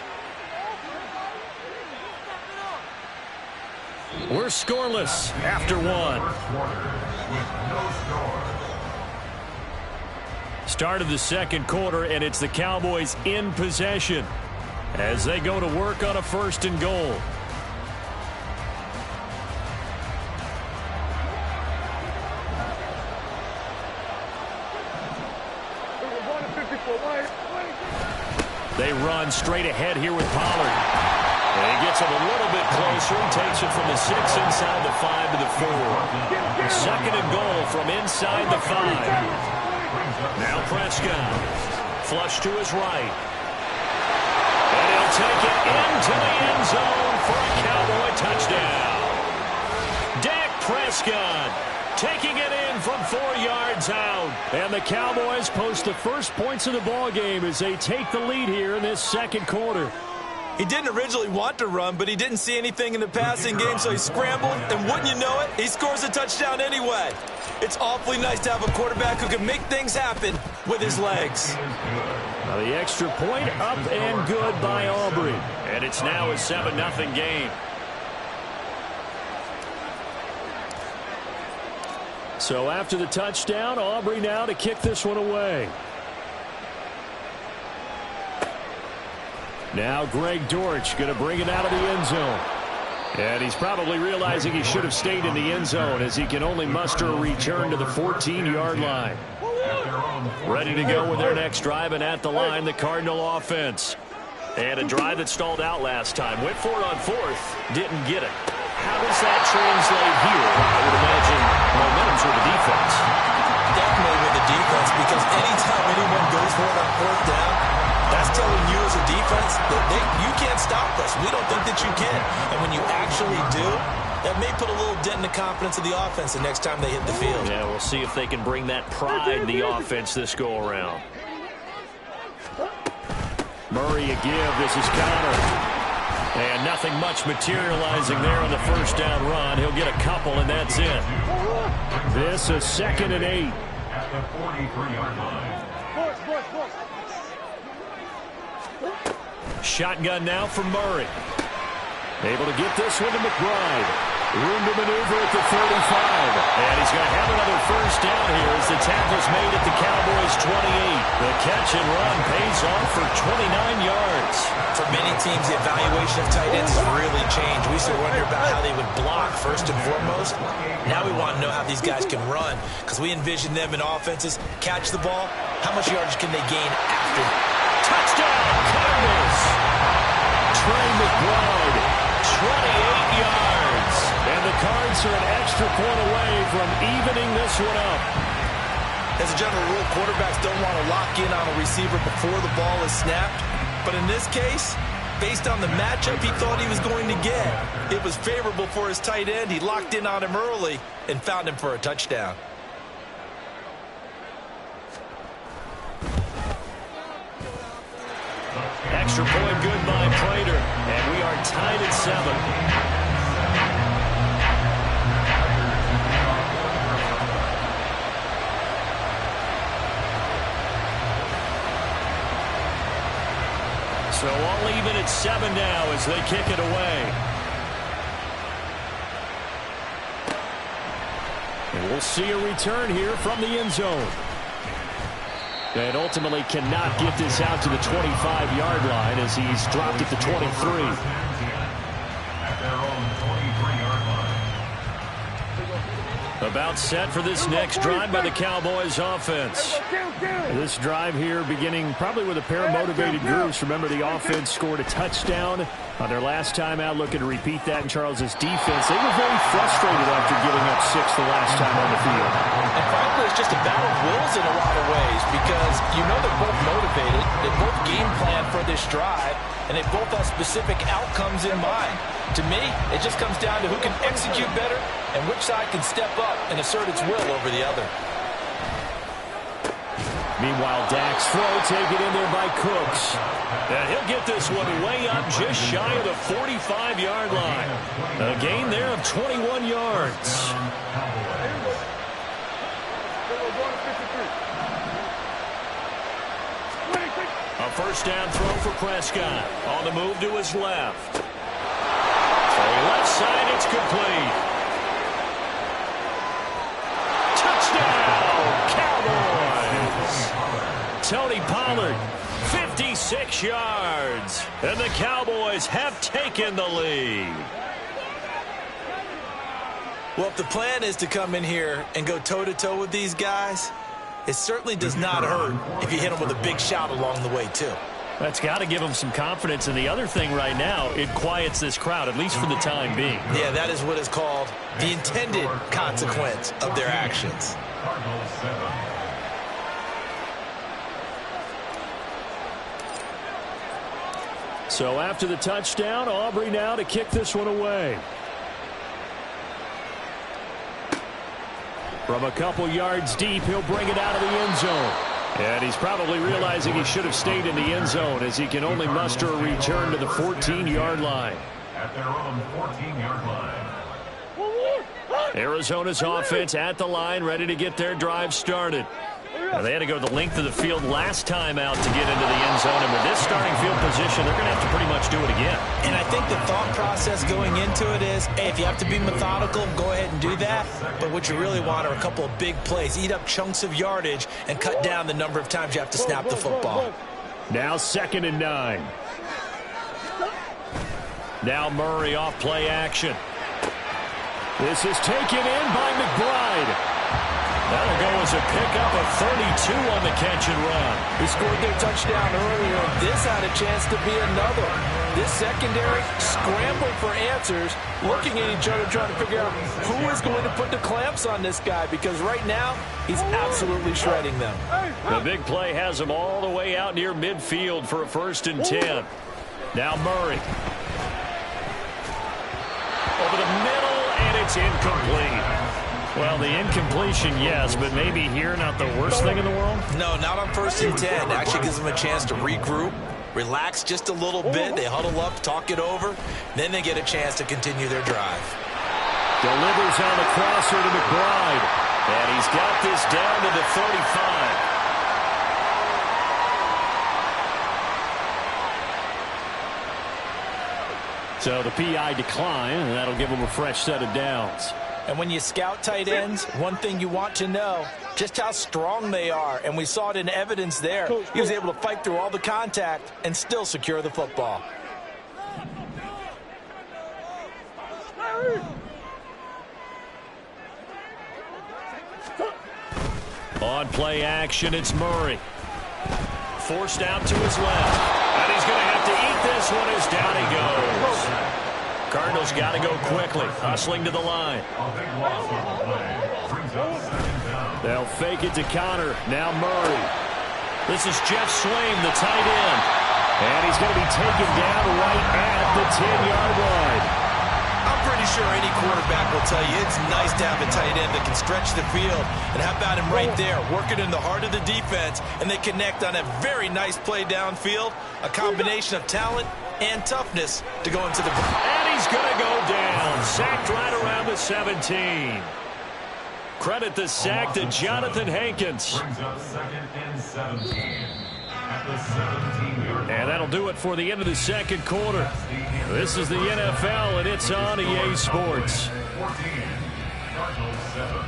We're scoreless after 1. Start of the second quarter, and it's the Cowboys in possession as they go to work on a 1st and goal. They run straight ahead here with Pollard. And he gets him a little bit closer. He takes it from the 6 inside the 5 to the 4. 2nd and goal from inside the 5. Now Prescott. Flush to his right. And he'll take it into the end zone for a Cowboy touchdown. Dak Prescott taking it in from 4 yards out. And the Cowboys post the first points of the ball game as they take the lead here in this second quarter. He didn't originally want to run, but he didn't see anything in the passing game, so he scrambled, and wouldn't you know it, he scores a touchdown anyway. It's awfully nice to have a quarterback who can make things happen with his legs. Now the extra point up and good by Aubrey. And it's now a 7-0 game. So after the touchdown, Aubrey now to kick this one away. Now Greg Dortch going to bring it out of the end zone. And he's probably realizing he should have stayed in the end zone as he can only muster a return to the 14-yard line. Ready to go with their next drive, and at the line, the Cardinal offense. And a drive that stalled out last time. Went for it on 4th, didn't get it. How does that translate here? I would imagine momentum's with the defense. Definitely with the defense, because anytime anyone goes for it on 4th down, that's telling you as a defense that you can't stop us. We don't think that you can. And when you actually do, that may put a little dent in the confidence of the offense the next time they hit the field. Yeah, we'll see if they can bring that pride in the offense this go-around. Murray a give. This is Connor. And nothing much materializing there on the 1st down run. He'll get a couple, and that's it. This is 2nd and 8. At the 43-yard line. Shotgun now from Murray. Able to get this one to McBride. Room to maneuver at the 45. And he's going to have another 1st down here as the tackle's made at the Cowboys' 28. The catch and run pays off for 29 yards. For many teams, the evaluation of tight ends has really changed. We used to wonder about how they would block first and foremost. Now we want to know how these guys can run, because we envision them in offenses catch the ball. How much yardage can they gain after? Touchdown, Cardinals! Trey McBride, 28 yards. And the Cards are an extra point away from evening this one up. As a general rule, quarterbacks don't want to lock in on a receiver before the ball is snapped. But in this case, based on the matchup he thought he was going to get, it was favorable for his tight end. He locked in on him early and found him for a touchdown. Extra point good by Prater. And we are tied at 7. So all even at 7 now as they kick it away. And we'll see a return here from the end zone. And ultimately cannot get this out to the 25-yard line as he's dropped at the 23. At their own 23-yard line. About set for this next drive by the Cowboys offense. This drive here beginning probably with a pair of motivated groups. Remember, the offense scored a touchdown on their last time out. Looking to repeat that in Charles's defense. They were very frustrated after giving up 6 the last time on the field. And frankly, it's just a battle of wills in a lot of ways, because you know they're both motivated. They both game plan for this drive, and they both have specific outcomes in mind. To me, it just comes down to who can execute better and which side can step up and assert its will over the other. Meanwhile, Dak's throw taken in there by Cooks. And he'll get this one way up just shy of the 45-yard line. A gain there of 21 yards. A 1st down throw for Prescott. On the move to his left. Left side, it's complete. Touchdown, Cowboys! 56 yards. And the Cowboys have taken the lead. Well, if the plan is to come in here and go toe-to-toe with these guys, it certainly does not hurt if you hit them with a big shout along the way, too. That's got to give them some confidence. And the other thing right now, it quiets this crowd, at least for the time being. Yeah, that is what is called the intended consequence of their actions. So after the touchdown, Aubrey now to kick this one away. From a couple yards deep, he'll bring it out of the end zone. And he's probably realizing he should have stayed in the end zone as he can only muster a return to the 14-yard line. At their own 14-yard line. Arizona's offense at the line, ready to get their drive started. Now, they had to go the length of the field last time out to get into the end zone, and with this starting field position, they're going to have to pretty much do it again. And I think the thought process going into it is, hey, if you have to be methodical, go ahead and do that. But what you really want are a couple of big plays, eat up chunks of yardage, and cut down the number of times you have to snap the football. Now 2nd and 9. Now Murray off play action. This is taken in by McBride. That'll go as a pickup of 32 on the catch and run. He scored their touchdown earlier, and this had a chance to be another. This secondary scrambling for answers, looking at each other, trying to figure out who is going to put the clamps on this guy, because right now he's absolutely shredding them. The big play has him all the way out near midfield for a 1st and 10. Now Murray. Over the middle, and it's incomplete. Well, the incompletion, yes, but maybe here not the worst thing in the world? No, not on 1st and 10. Actually gives them a chance to regroup, relax just a little bit. They huddle up, talk it over. Then they get a chance to continue their drive. Delivers on the crosser to McBride. And he's got this down to the 35. So the PI decline, and that'll give him a fresh set of downs. And when you scout tight ends, one thing you want to know, just how strong they are. And we saw it in evidence there. He was able to fight through all the contact and still secure the football. On play action, it's Murray. Forced out to his left. And he's going to have to eat this one as down he goes. Cardinals got to go quickly, hustling to the line. They'll fake it to Connor. Now Murray. This is Jeff Swaim, the tight end. And he's going to be taken down right at the 10-yard line. I'm pretty sure any quarterback will tell you it's nice to have a tight end that can stretch the field. And how about him right there, working in the heart of the defense, and they connect on a very nice play downfield, a combination of talent and toughness to go into the... And he's going to go down, sacked right around the 17. Credit the sack to Jonathan Hankins. Brings up 2nd and 17 at the 17-yard line. And that'll do it for the end of the second quarter. This is the NFL, and it's on EA Sports. 14, Cardinals 7.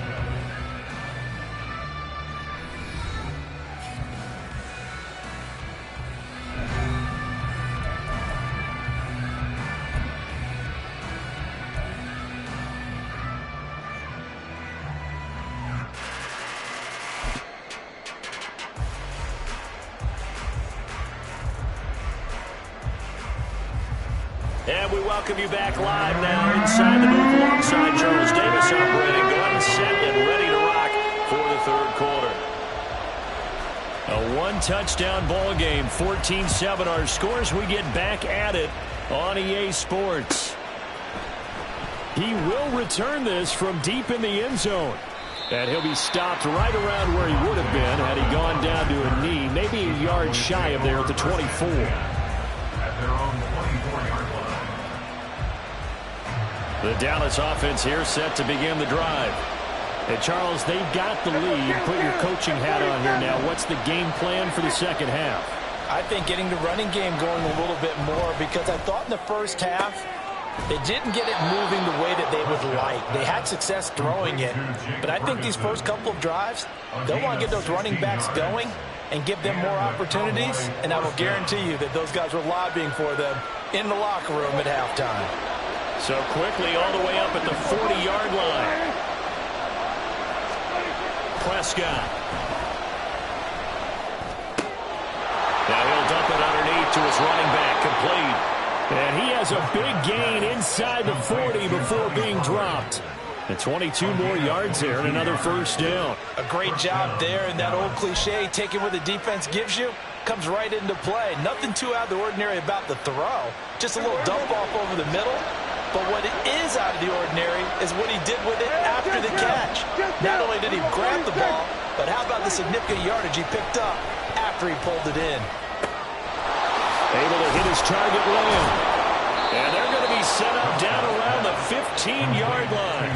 And we welcome you back live now inside the booth alongside Charles Davis operating gun set and ready to rock for the 3rd quarter. A one-touchdown ball game, 14-7 our scores. We get back at it on EA Sports. He will return this from deep in the end zone. And he'll be stopped right around where he would have been had he gone down to a knee, maybe a yard shy of there at the 24. At their own 24-yard line. The Dallas offense here set to begin the drive. And Charles, they've got the lead. Put your coaching hat on here now. What's the game plan for the second half? I think getting the running game going a little bit more, because I thought in the first half they didn't get it moving the way that they would like. They had success throwing it, but I think these first couple of drives, they'll want to get those running backs going and give them more opportunities, and I will guarantee you that those guys were lobbying for them in the locker room at halftime. So quickly all the way up at the 40-yard line. Prescott. Now he'll dump it underneath to his running back, complete. And he has a big gain inside the 40 before being dropped. And 22 more yards there and another first down. A great job there, and that old cliche, taking what the defense gives you, comes right into play. Nothing too out of the ordinary about the throw. Just a little dump off over the middle. But what is out of the ordinary is what he did with it after the catch. Not only did he grab the ball, but how about the significant yardage he picked up after he pulled it in. Able to hit his target Lamb. And they're going to be set up down around the 15-yard line.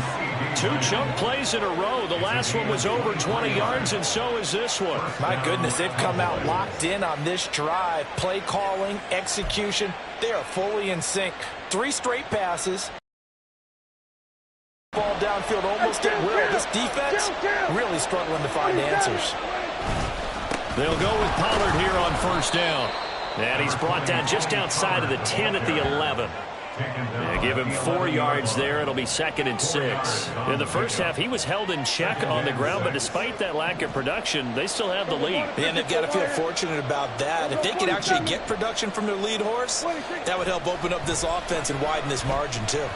2 chunk plays in a row. The last one was over 20 yards, and so is this one. My goodness, they've come out locked in on this drive. Play calling, execution, they are fully in sync. 3 straight passes. Ball downfield almost at will. This defense really struggling to find answers. They'll go with Pollard here on first down. And he's brought down just outside of the 10 at the 11. Yeah, give him 4 yards there. It'll be 2nd and 6. In the first half, he was held in check on the ground, but despite that lack of production, they still have the lead. And they've got to feel fortunate about that. If they could actually get production from their lead horse, that would help open up this offense and widen this margin, too.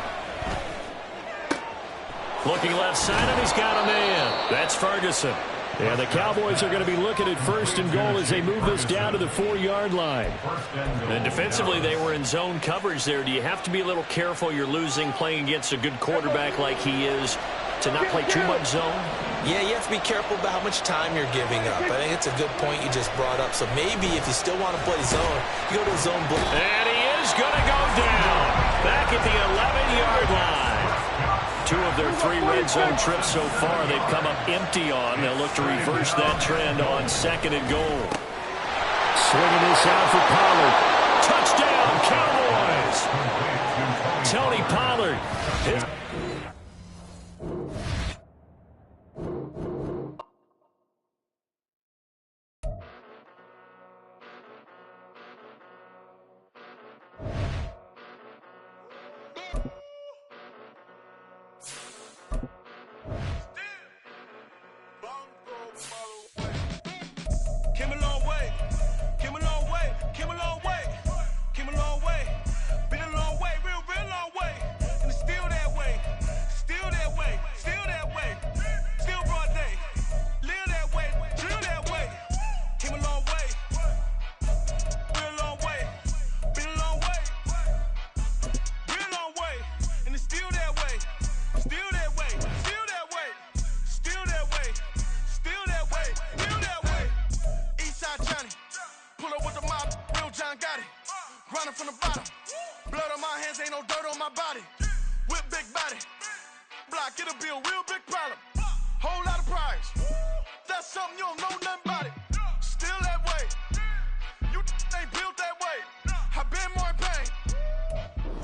Looking left side, and he's got a man. That's Ferguson. And the Cowboys are going to be looking at 1st and goal as they move this down to the 4-yard line. And defensively, they were in zone coverage there. Do you have to be a little careful? You're losing playing against a good quarterback like he is to not play too much zone? Yeah, you have to be careful about how much time you're giving up. I think it's a good point you just brought up. So maybe if you still want to play zone, you go to zone blitz. And he is going to go down back at the 11-yard line. 2 of their 3 red zone trips so far they've come up empty on. They'll look to reverse that trend on 2nd and goal. Swinging this out for Pollard. Touchdown, Cowboys! Tony Pollard.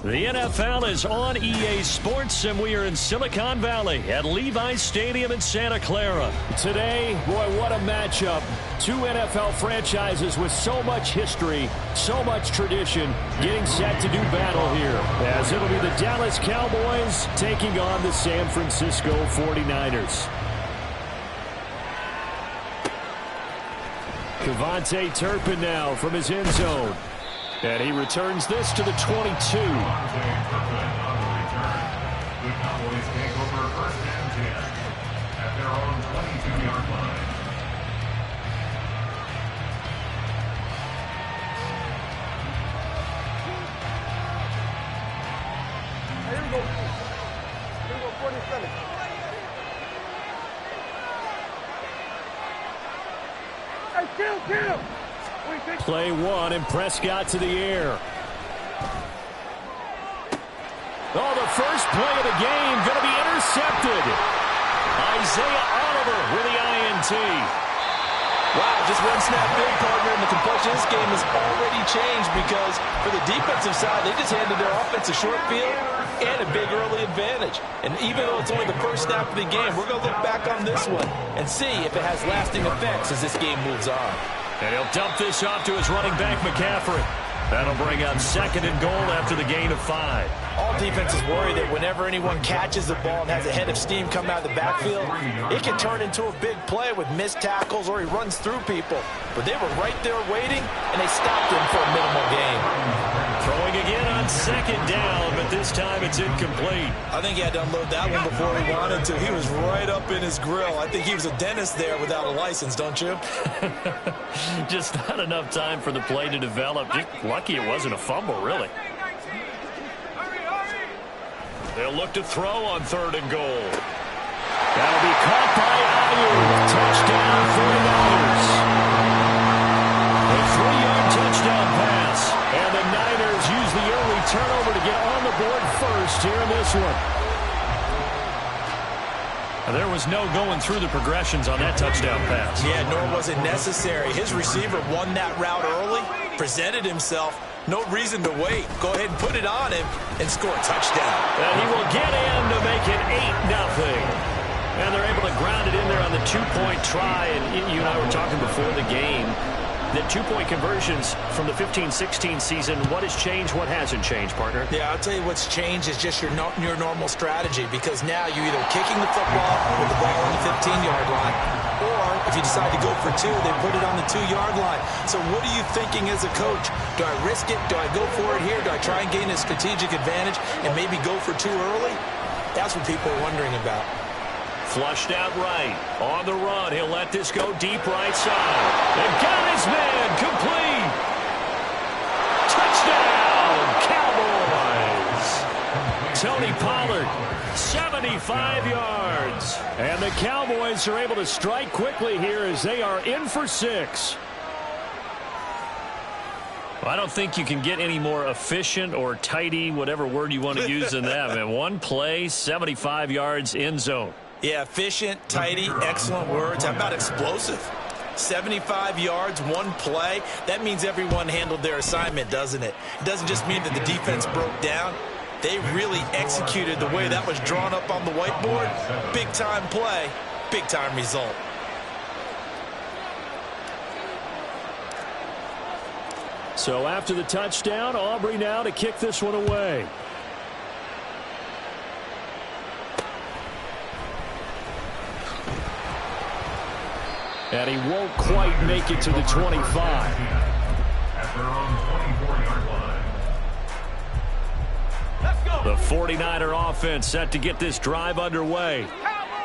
The NFL is on EA Sports, and we are in Silicon Valley at Levi's Stadium in Santa Clara. Today, boy, what a matchup. 2 NFL franchises with so much history, so much tradition, getting set to do battle here, as it'll be the Dallas Cowboys taking on the San Francisco 49ers. Devontae Turpin now from his end zone. And he returns this to the 22. The Cowboys take over 1st and 10 at their own 22-yard line. Here we go. Here we go, 47. Hey, kill! Play 1, and Prescott to the air. Oh, the first play of the game going to be intercepted. Isaiah Oliver with the INT. Wow, just one snap big, partner, and the complexion of this game has already changed because for the defensive side, they just handed their offense a short field and a big early advantage. And even though it's only the first snap of the game, we're going to look back on this one and see if it has lasting effects as this game moves on. And he'll dump this off to his running back, McCaffrey. That'll bring up 2nd and goal after the gain of 5. All defenses worry that whenever anyone catches the ball and has a head of steam coming out of the backfield, it can turn into a big play with missed tackles or he runs through people. But they were right there waiting, and they stopped him for a minimal gain. Throwing again on 2nd down, but this time it's incomplete. I think he had to unload that one before he wanted to. He was right up in his grill. I think he was a dentist there without a license, don't you? Just not enough time for the play to develop. Just lucky it wasn't a fumble, really. They'll look to throw on 3rd and goal. That'll be caught by Ayuk. Touchdown, 49ers. A 3-yard touchdown pass. And the Niners use the early turnover to get on the board first here in this one. There was no going through the progressions on that touchdown pass. Yeah, nor was it necessary. His receiver won that route early, presented himself. No reason to wait. Go ahead and put it on him and score a touchdown. And he will get in to make it 8-0. And they're able to ground it in there on the 2-point try. And you and I were talking before the game. The 2-point conversions from the 15-16 season, what has changed, what hasn't changed, partner? Yeah, I'll tell you what's changed is just your normal strategy, because now you're either kicking the football with the ball on the 15-yard line, or if you decide to go for 2, they put it on the 2-yard line. So what are you thinking as a coach? Do I risk it? Do I go for it here? Do I try and gain a strategic advantage and maybe go for 2 early? That's what people are wondering about. Flushed out right. On the run. He'll let this go deep right side. And got his man. Complete. Touchdown, Cowboys. Tony Pollard, 75 yards. And the Cowboys are able to strike quickly here as they are in for 6. Well, I don't think you can get any more efficient or tidy, whatever word you want to use in that. Man, one play, 75 yards, end zone. Yeah, efficient, tidy, excellent words. How about explosive? 75 yards, one play. That means everyone handled their assignment, doesn't it? It doesn't just mean that the defense broke down. They really executed the way that was drawn up on the whiteboard. Big-time play, big-time result. So after the touchdown, Aubrey now to kick this one away. And he won't quite make it to the 25. At their own 24-yard line. The 49er offense set to get this drive underway.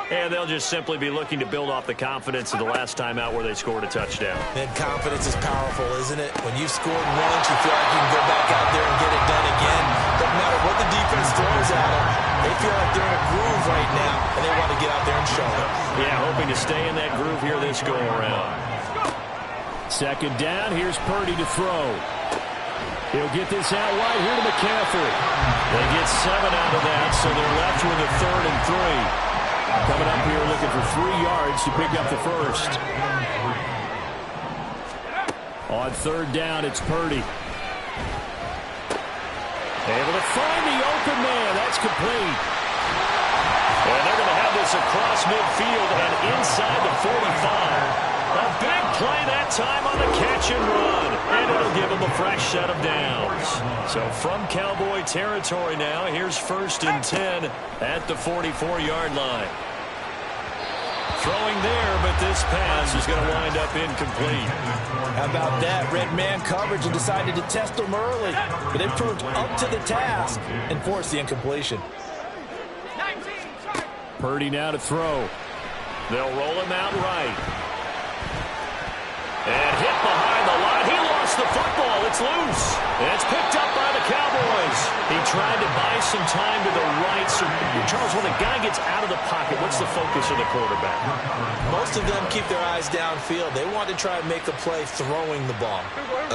And they'll just simply be looking to build off the confidence of the last time out where they scored a touchdown. And confidence is powerful, isn't it? When you've scored once, you feel like you can go back out there and get it done again. Doesn't matter what the defense throws at them. They feel like they're in a groove right now, and they want to get out there and show it. Yeah, hoping to stay in that groove here this go-around. 2nd down, here's Purdy to throw. He'll get this out wide here to McCaffrey. They get 7 out of that, so they're left with a 3rd and 3. Coming up here looking for 3 yards to pick up the first. On 3rd down, it's Purdy. Able to find the open man. That's complete. And they're going to have this across midfield and inside the 45. A big play that time on the catch and run. And it'll give them a fresh set of downs. So from Cowboy territory now, here's 1st and 10 at the 44-yard line. Throwing there, but this pass is going to wind up incomplete. How about that? Red man coverage and decided to test them early. But they proved up to the task and forced the incompletion. Purdy now to throw. They'll roll him out right. And hit behind the line. He lost the football. It's loose. And it's picked up by the Cowboys. He tried to buy some time to the right. So, Charles, when a guy gets out of the pocket, what's the focus of the quarterback? Most of them keep their eyes downfield. They want to try and make a play throwing the ball.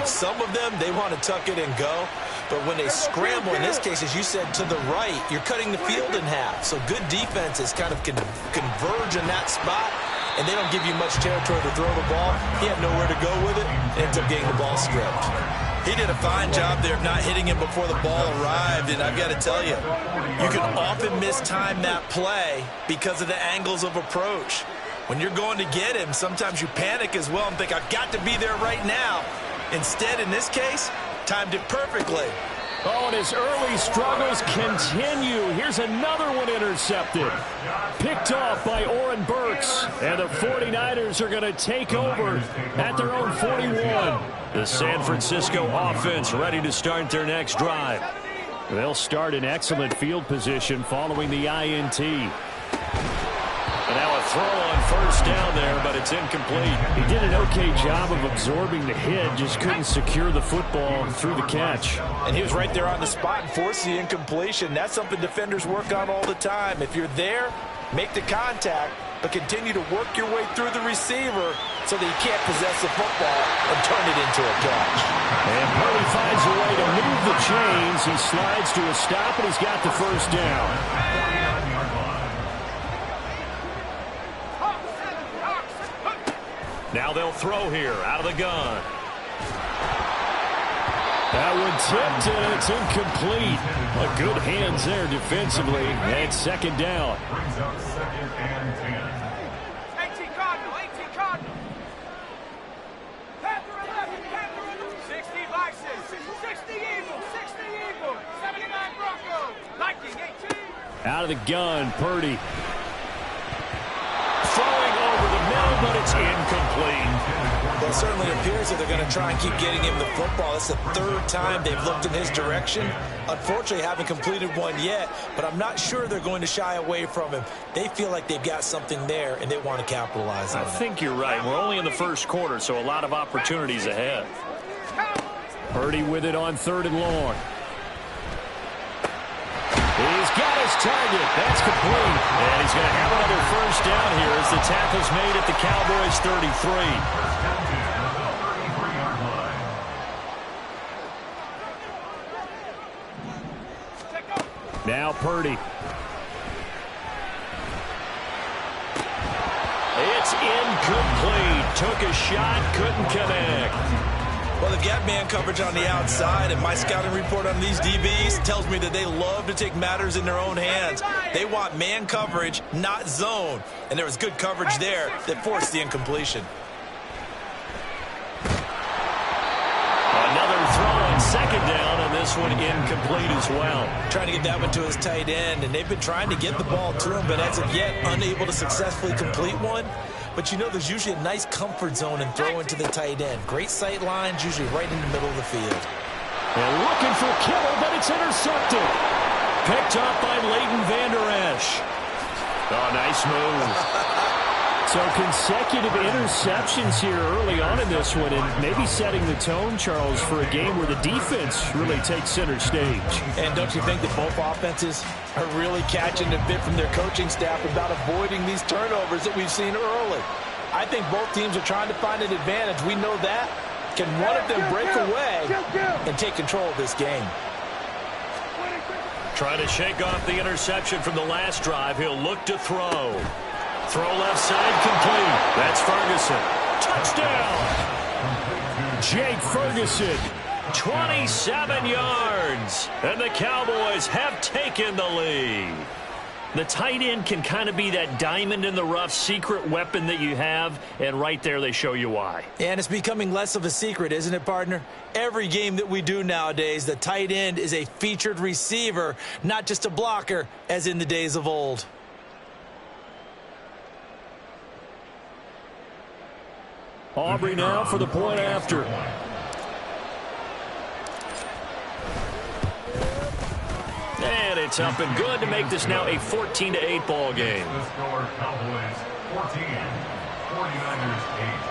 Some of them, they want to tuck it and go. But when they scramble, in this case, as you said, to the right, you're cutting the field in half. So good defenses kind of converge in that spot, and they don't give you much territory to throw the ball. He had nowhere to go with it, and ends up getting the ball stripped. He did a fine job there of not hitting him before the ball arrived, and I've got to tell you, you can often mistime that play because of the angles of approach. When you're going to get him, sometimes you panic as well and think, I've got to be there right now. Instead, in this case, timed it perfectly. Oh, and his early struggles continue. Here's another one intercepted. Picked off by Oren Burks. And the 49ers are going to take over at their own 41. The San Francisco offense ready to start their next drive. They'll start in excellent field position following the INT. And now a throw on first down there, but it's incomplete. He did an okay job of absorbing the hit, just couldn't secure the football through the catch. And he was right there on the spot and forced the incompletion. That's something defenders work on all the time. If you're there, make the contact, but continue to work your way through the receiver so that he can't possess the football and turn it into a catch. And Purdy finds a way to move the chains. He slides to a stop, and he's got the first down. Now they'll throw here out of the gun. That one tipped, and it's incomplete. A good hands there defensively. And second down. Brings up second and 10. 18 Cardinal, 18 Cardinal. Panther 11, Panther 11. 60 Vices, 60 Eagles, 60 Eagles. 79 Broncos, Viking 18. Out of the gun, Purdy. Throwing over the middle, but it's incomplete. Well, it certainly appears that they're going to try and keep getting him the football. It's the third time they've looked in his direction. Unfortunately, haven't completed one yet, but I'm not sure they're going to shy away from him. They feel like they've got something there, and they want to capitalize on it. I think you're right. We're only in the first quarter, so a lot of opportunities ahead. Purdy with it on third and long. He's got his target. That's complete. And he's going to have another first down here as the tackle's made at the Cowboys' 33. Now Purdy. It's incomplete. Took a shot, couldn't connect. Well, they've got man coverage on the outside, and my scouting report on these DBs tells me that they love to take matters in their own hands. They want man coverage, not zone. And there was good coverage there that forced the incompletion. Another throw on second down, and this one incomplete as well. Trying to get that one to his tight end, and they've been trying to get the ball to him, but as of yet, unable to successfully complete one. But you know there's usually a nice comfort zone in throwing to the tight end. Great sight lines, usually right in the middle of the field. And looking for Kittle, but it's intercepted. Picked up by Leighton Vander Esch. Oh, nice move. So consecutive interceptions here early on in this one, and maybe setting the tone, Charles, for a game where the defense really takes center stage. And don't you think that both offenses are really catching a bit from their coaching staff about avoiding these turnovers that we've seen early? I think both teams are trying to find an advantage. We know that. Can one of them break away and take control of this game? Trying to shake off the interception from the last drive. He'll look to throw. Throw left side complete. That's Ferguson. Touchdown! Jake Ferguson, 27 yards. And the Cowboys have taken the lead. The tight end can kind of be that diamond in the rough secret weapon that you have, and right there they show you why. And it's becoming less of a secret, isn't it, partner? Every game that we do nowadays, the tight end is a featured receiver, not just a blocker, as in the days of old. Aubrey now for the point after. And it's up and good to make this now a 14-8 ball game. The score, Cowboys 14, 49ers 8.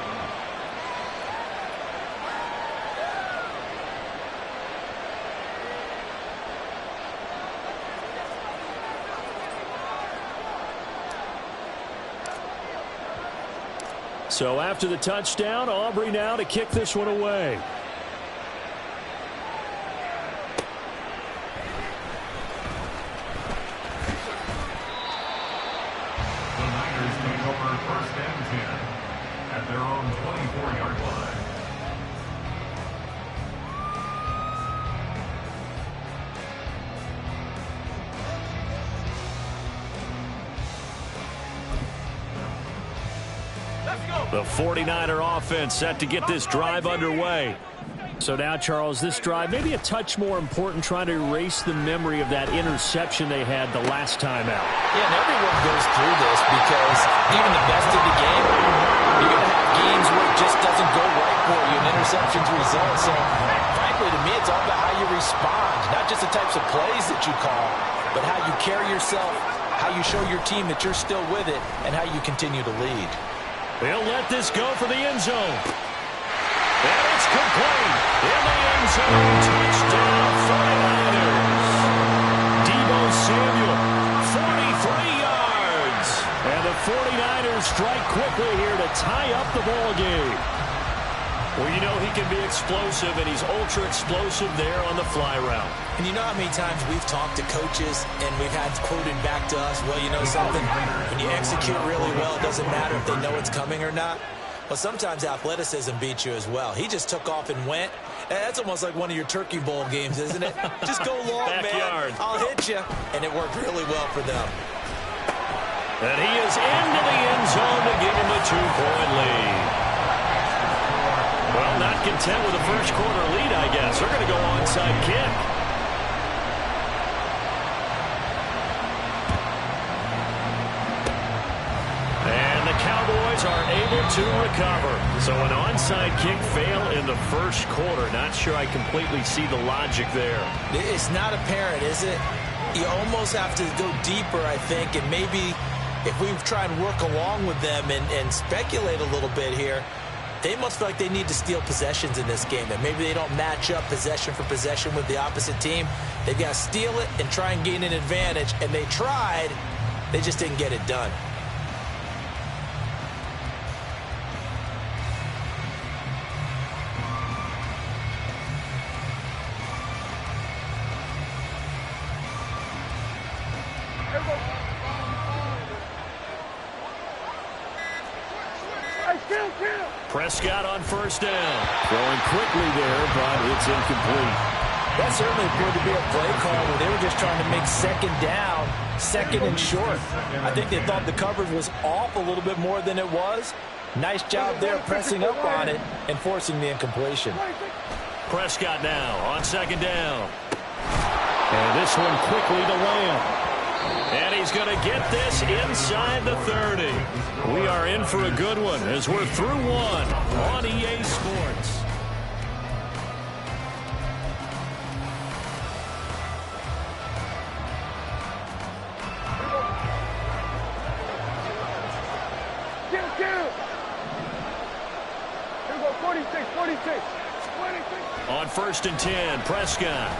So after the touchdown, Aubrey now to kick this one away. The Niners take over first and 10 at their own 24-yard line. The 49er offense set to get this drive underway. So now, Charles, this drive maybe a touch more important, trying to erase the memory of that interception they had the last time out. Yeah, and everyone goes through this because even the best of the game, you're going to have games where it just doesn't go right for you and interceptions result. So, frankly, to me, it's all about how you respond, not just the types of plays that you call, but how you carry yourself, how you show your team that you're still with it, and how you continue to lead. They'll let this go for the end zone. And it's complete. In the end zone, touchdown 49ers. Deebo Samuel, 43 yards. And the 49ers strike quickly here to tie up the ball game. Well, you know he can be explosive, and he's ultra-explosive there on the fly route. And you know how many times we've talked to coaches and we've had quoted back to us, well, you know something? When you execute really well, it doesn't matter if they know it's coming or not. Well, sometimes athleticism beats you as well. He just took off and went. That's almost like one of your Turkey Bowl games, isn't it? Just go long, Backyard. man. I'll hit you. And it worked really well for them. And he is into the end zone to give him a 2-point lead. Well, not content with the first quarter lead, I guess. They're going to go onside kick. And the Cowboys are able to recover. So an onside kick fail in the first quarter. Not sure I completely see the logic there. It's not apparent, is it? You almost have to go deeper, I think, and maybe if we try and work along with them and speculate a little bit here, they must feel like they need to steal possessions in this game. That maybe they don't match up possession for possession with the opposite team. They've got to steal it and try and gain an advantage. And they tried. They just didn't get it done. Prescott on first down. Throwing quickly there, but it's incomplete. That certainly appeared to be a play call where they were just trying to make second down, second and short. I think they thought the coverage was off a little bit more than it was. Nice job there pressing up on it and forcing the incompletion. Prescott now on second down. And this one quickly to Lamb. And he's going to get this inside the 30. We are in for a good one as we're through one on EA Sports. Here we go, 46. On first and 10, Prescott.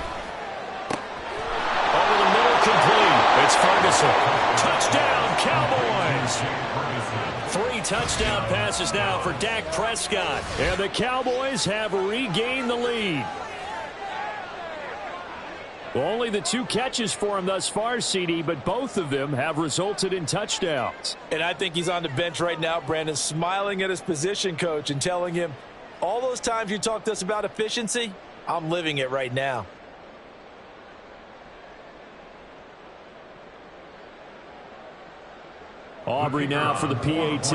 Over the middle, complete. It's Ferguson. Touchdown, Cowboys. 3 touchdown passes now for Dak Prescott. And the Cowboys have regained the lead. Well, only the 2 catches for him thus far, CD, but both of them have resulted in touchdowns. And I think he's on the bench right now, Brandon, smiling at his position coach and telling him, all those times you talked to us about efficiency, I'm living it right now. Aubrey now for the PAT.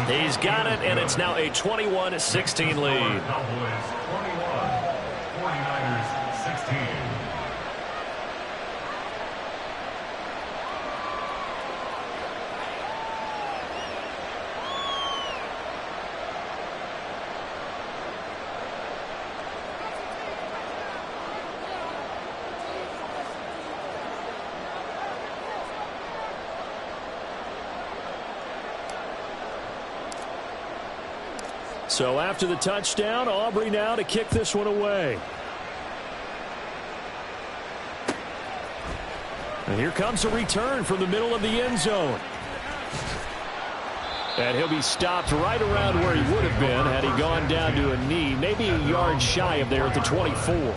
He's got it, and it's now a 21-16 lead. Cowboys 21, 49ers 16. So after the touchdown, Aubrey now to kick this one away. And here comes a return from the middle of the end zone. And he'll be stopped right around where he would have been had he gone down to a knee, maybe a yard shy of there at the 24.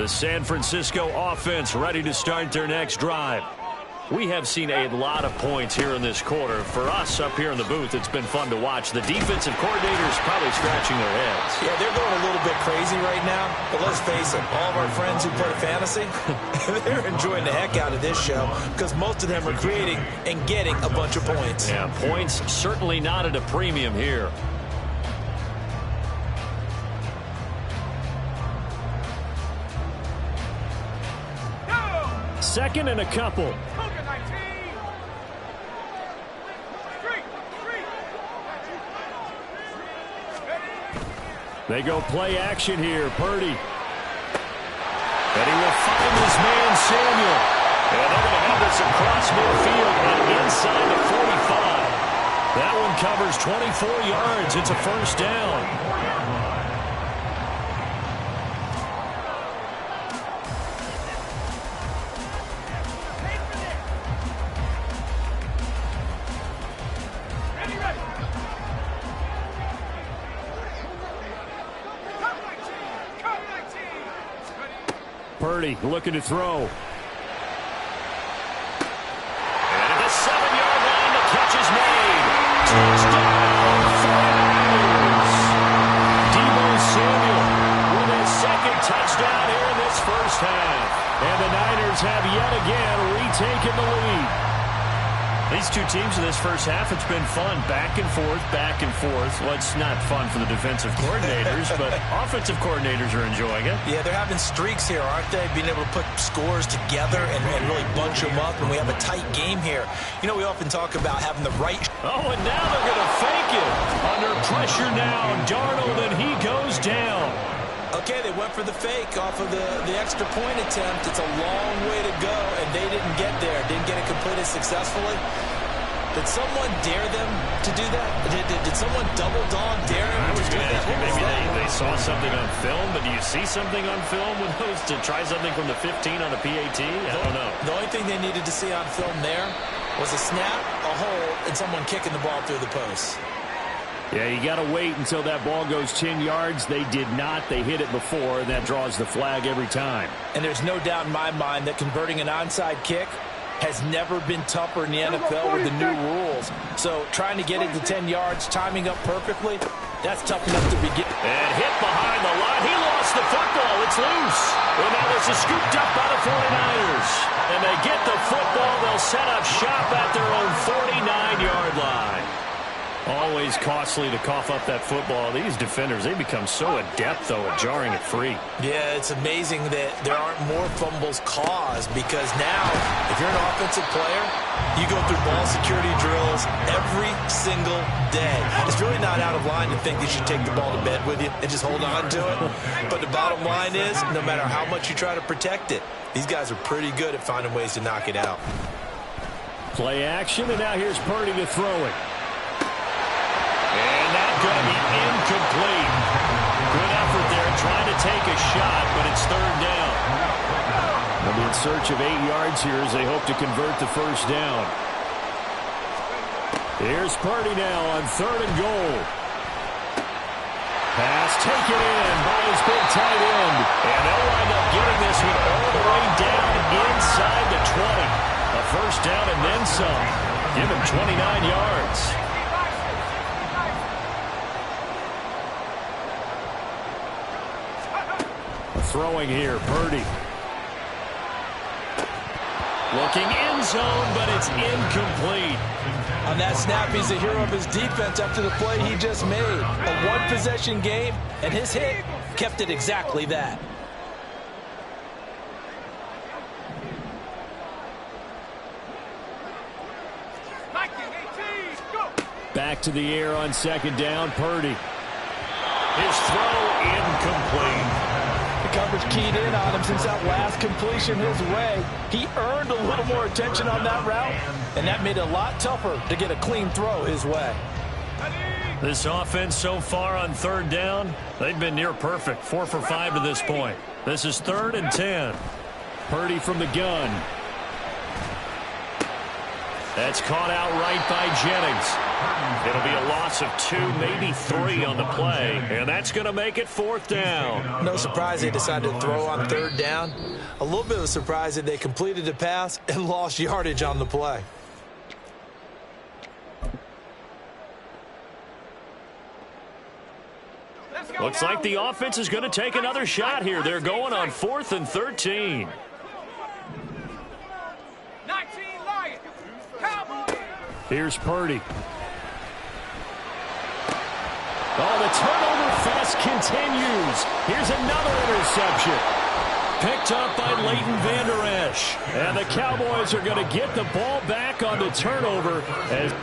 The San Francisco offense ready to start their next drive. We have seen a lot of points here in this quarter. For us up here in the booth, it's been fun to watch. The defensive coordinators probably scratching their heads. Yeah, they're going a little bit crazy right now. But let's face it, all of our friends who play fantasy, they're enjoying the heck out of this show because most of them are creating and getting a bunch of points. Yeah, points certainly not at a premium here. Second and a couple. They go play action here. Purdy. And he will find his man, Samuel. And they're going to have this across midfield and inside the 45. That one covers 24 yards. It's a first down. Purdy looking to throw. And at the 7-yard line, the catch is made. Touchdown, 49ers. Deebo Samuel with his second touchdown here in this first half. And the Niners have yet again retaken the lead. These two teams in this first half, it's been fun. Back and forth, back and forth. Well, it's not fun for the defensive coordinators, but offensive coordinators are enjoying it. Yeah, they're having streaks here, aren't they? Being able to put scores together and really bunch them up, and we have a tight game here. You know, we often talk about having the right... Oh, and now they're going to fake it. Under pressure now, Darnold, and he goes down. Okay, they went for the fake off of the extra point attempt. It's a long way to go, and they didn't get there. Didn't get it completed successfully. Did someone dare them to do that? Did someone double dog dare them to do that? Maybe they saw something on film, but do you see something on film with those to try something from the 15 on a PAT? I don't know. The only thing they needed to see on film there was a snap, a hole, and someone kicking the ball through the post. Yeah, you got to wait until that ball goes 10 yards. They did not. They hit it before, and that draws the flag every time. And there's no doubt in my mind that converting an onside kick has never been tougher in the NFL with the new rules. So trying to get it to 10 yards, timing up perfectly, that's tough enough to begin. And hit behind the line. He lost the football. It's loose. And now this is scooped up by the 49ers. And they get the football. They'll set up shop at their own 49-yard line. Always costly to cough up that football. These defenders, they become so adept, though, at jarring it free. Yeah, it's amazing that there aren't more fumbles caused because now, if you're an offensive player, you go through ball security drills every single day. It's really not out of line to think you should take the ball to bed with you and just hold on to it. But the bottom line is, no matter how much you try to protect it, these guys are pretty good at finding ways to knock it out. Play action, and now here's Purdy to throw it. And that's going to be incomplete. Good effort there trying to take a shot, but it's third down. They'll be in search of 8 yards here as they hope to convert the first down. Here's Purdy now on 3rd and goal. Pass taken in by his big tight end. And they'll wind up getting this one all the way down inside the 20. A first down and then some. Give him 29 yards. Throwing here, Purdy. Looking end zone, but it's incomplete. On that snap, he's a hero of his defense after the play he just made. A one-possession game, and his hit kept it exactly that. Back to the air on 2nd down, Purdy. His throw incomplete. The coverage keyed in on him since that last completion his way. He earned a little more attention on that route, and that made it a lot tougher to get a clean throw his way. This offense so far on 3rd down, they've been near perfect. 4 for 5 to this point. This is 3rd and 10. Purdy from the gun. That's caught out right by Jennings. It'll be a loss of 2, maybe 3 on the play, and that's going to make it 4th down. No surprise they decided to throw on 3rd down. A little bit of a surprise that they completed the pass and lost yardage on the play. Looks like the offense is going to take another shot here. They're going on 4th and 13. 19 Lions, cowboy. Here's Purdy. Oh, the turnover fest continues. Here's another interception. Picked up by Leighton Vander Esch. And the Cowboys are going to get the ball back on the turnover as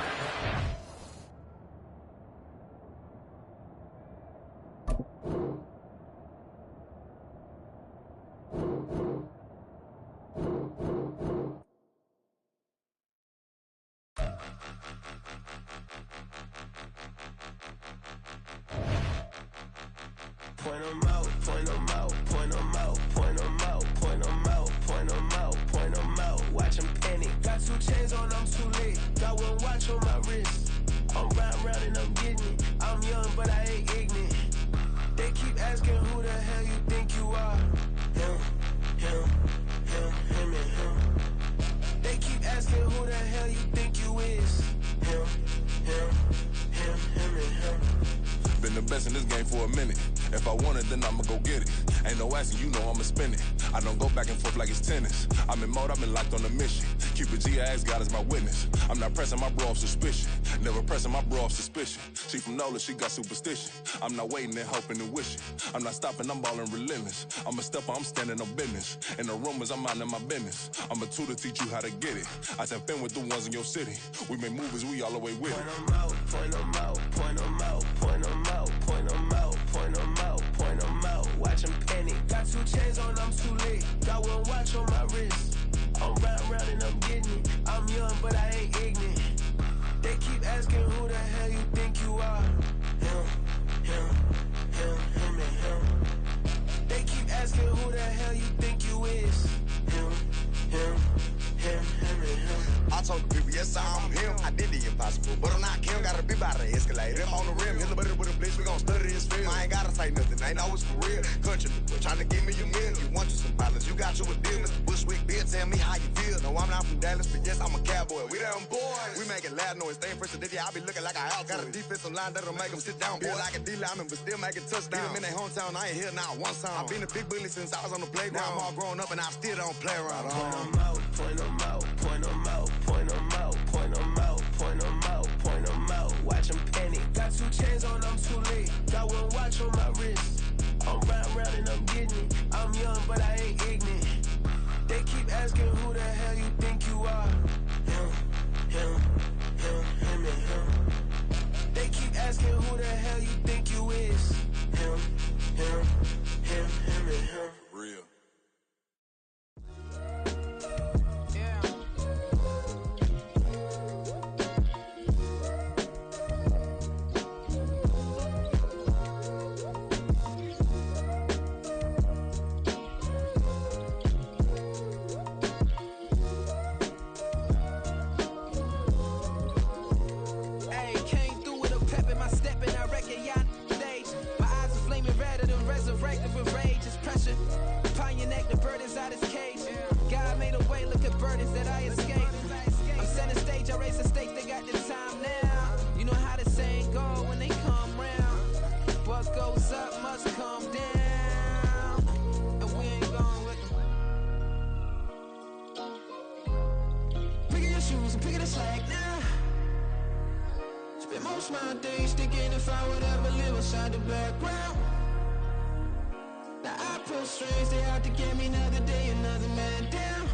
Point 'em out, point 'em out, point 'em out, point 'em out, point 'em out, point 'em out, point 'em out. Watch 'em panic. Got 2 chains on, I'm too late. Got 1 watch on my wrist. I'm round and I'm getting it. I'm young, but I ain't ignorant. They keep asking who the hell you think you are. Him, and him. They keep asking who the hell you think you is. Him, and him. Been the best in this game for a minute. If I want it, then I'ma go get it. Ain't no asking, you know I'ma spin it. I don't go back and forth like it's tennis. I'm in mode, I've been locked on a mission. Keep it G, I ask God as my witness. I'm not pressing my bro off suspicion. Never pressing my bro off suspicion. She from Nola, she got superstition. I'm not waiting and hoping and wishing. I'm not stopping, I'm balling relentless. I'm a stepper, I'm standing on business. In the rumors, I'm minding my business. I'm a tutor, teach you how to get it. I said, been with the ones in your city. We make movies, we all the way with it. Point 'em out, point 'em out, point 'em out, point 'em out, point 'em out, point 'em out, point 'em out. Watch 'em panic. Got 2 chains on, I'm too late. Got 1 watch on my wrist. I'm round and I'm getting it. I'm young, but I ain't ignorant. They keep asking who the hell you think you are. Him, and him. They keep asking who the hell you think you is. Him, and him. I told the people, yes, I'm him. I did the impossible, but I'm not Kim. Gotta be by the escalator. Him on the rim, hit the butter with a blitz. We gon' study his film. I ain't gotta say nothing, ain't always for real. Country, trying to give me a meal. You want you some pilots, you got you a deal. Mr. Bushwick, Bill, tell me how you feel. No, I'm not from Dallas, but yes, I'm a cowboy. We them boys. We making loud noise. Stay fresh to I be looking like a house. Got a defensive line that'll make them sit down. Feel like a D-lineman, but still making touchdowns. Beat them in their hometown, I ain't here now one time. I've been a big bully since I was on the playground. Now I'm all grown up and I still don't play around. Point 'em out, point 'em out, point 'em out, point 'em out, point 'em out, point 'em out, point 'em out. Watch 'em panic. Got 2 chains on, I'm too late. Got 1 watch on my wrist. I'm round and I'm getting it. I'm young, but I ain't ignorant. They keep asking who the hell you think you are. Him, and him. They keep asking who the hell you think you is. Him, and him. Real. Upon your neck, the bird is out his cage. God made a way, look at burdens that I escaped. I'm setting stage, I raise the stakes, they got the time now. You know how the saying go when they come round. What goes up must come down. And we ain't going with them. Picking your shoes and picking the slack now. Spend most of my days thinking if I would ever live inside the background. Now I pull strings, they out to get me another day, another man down.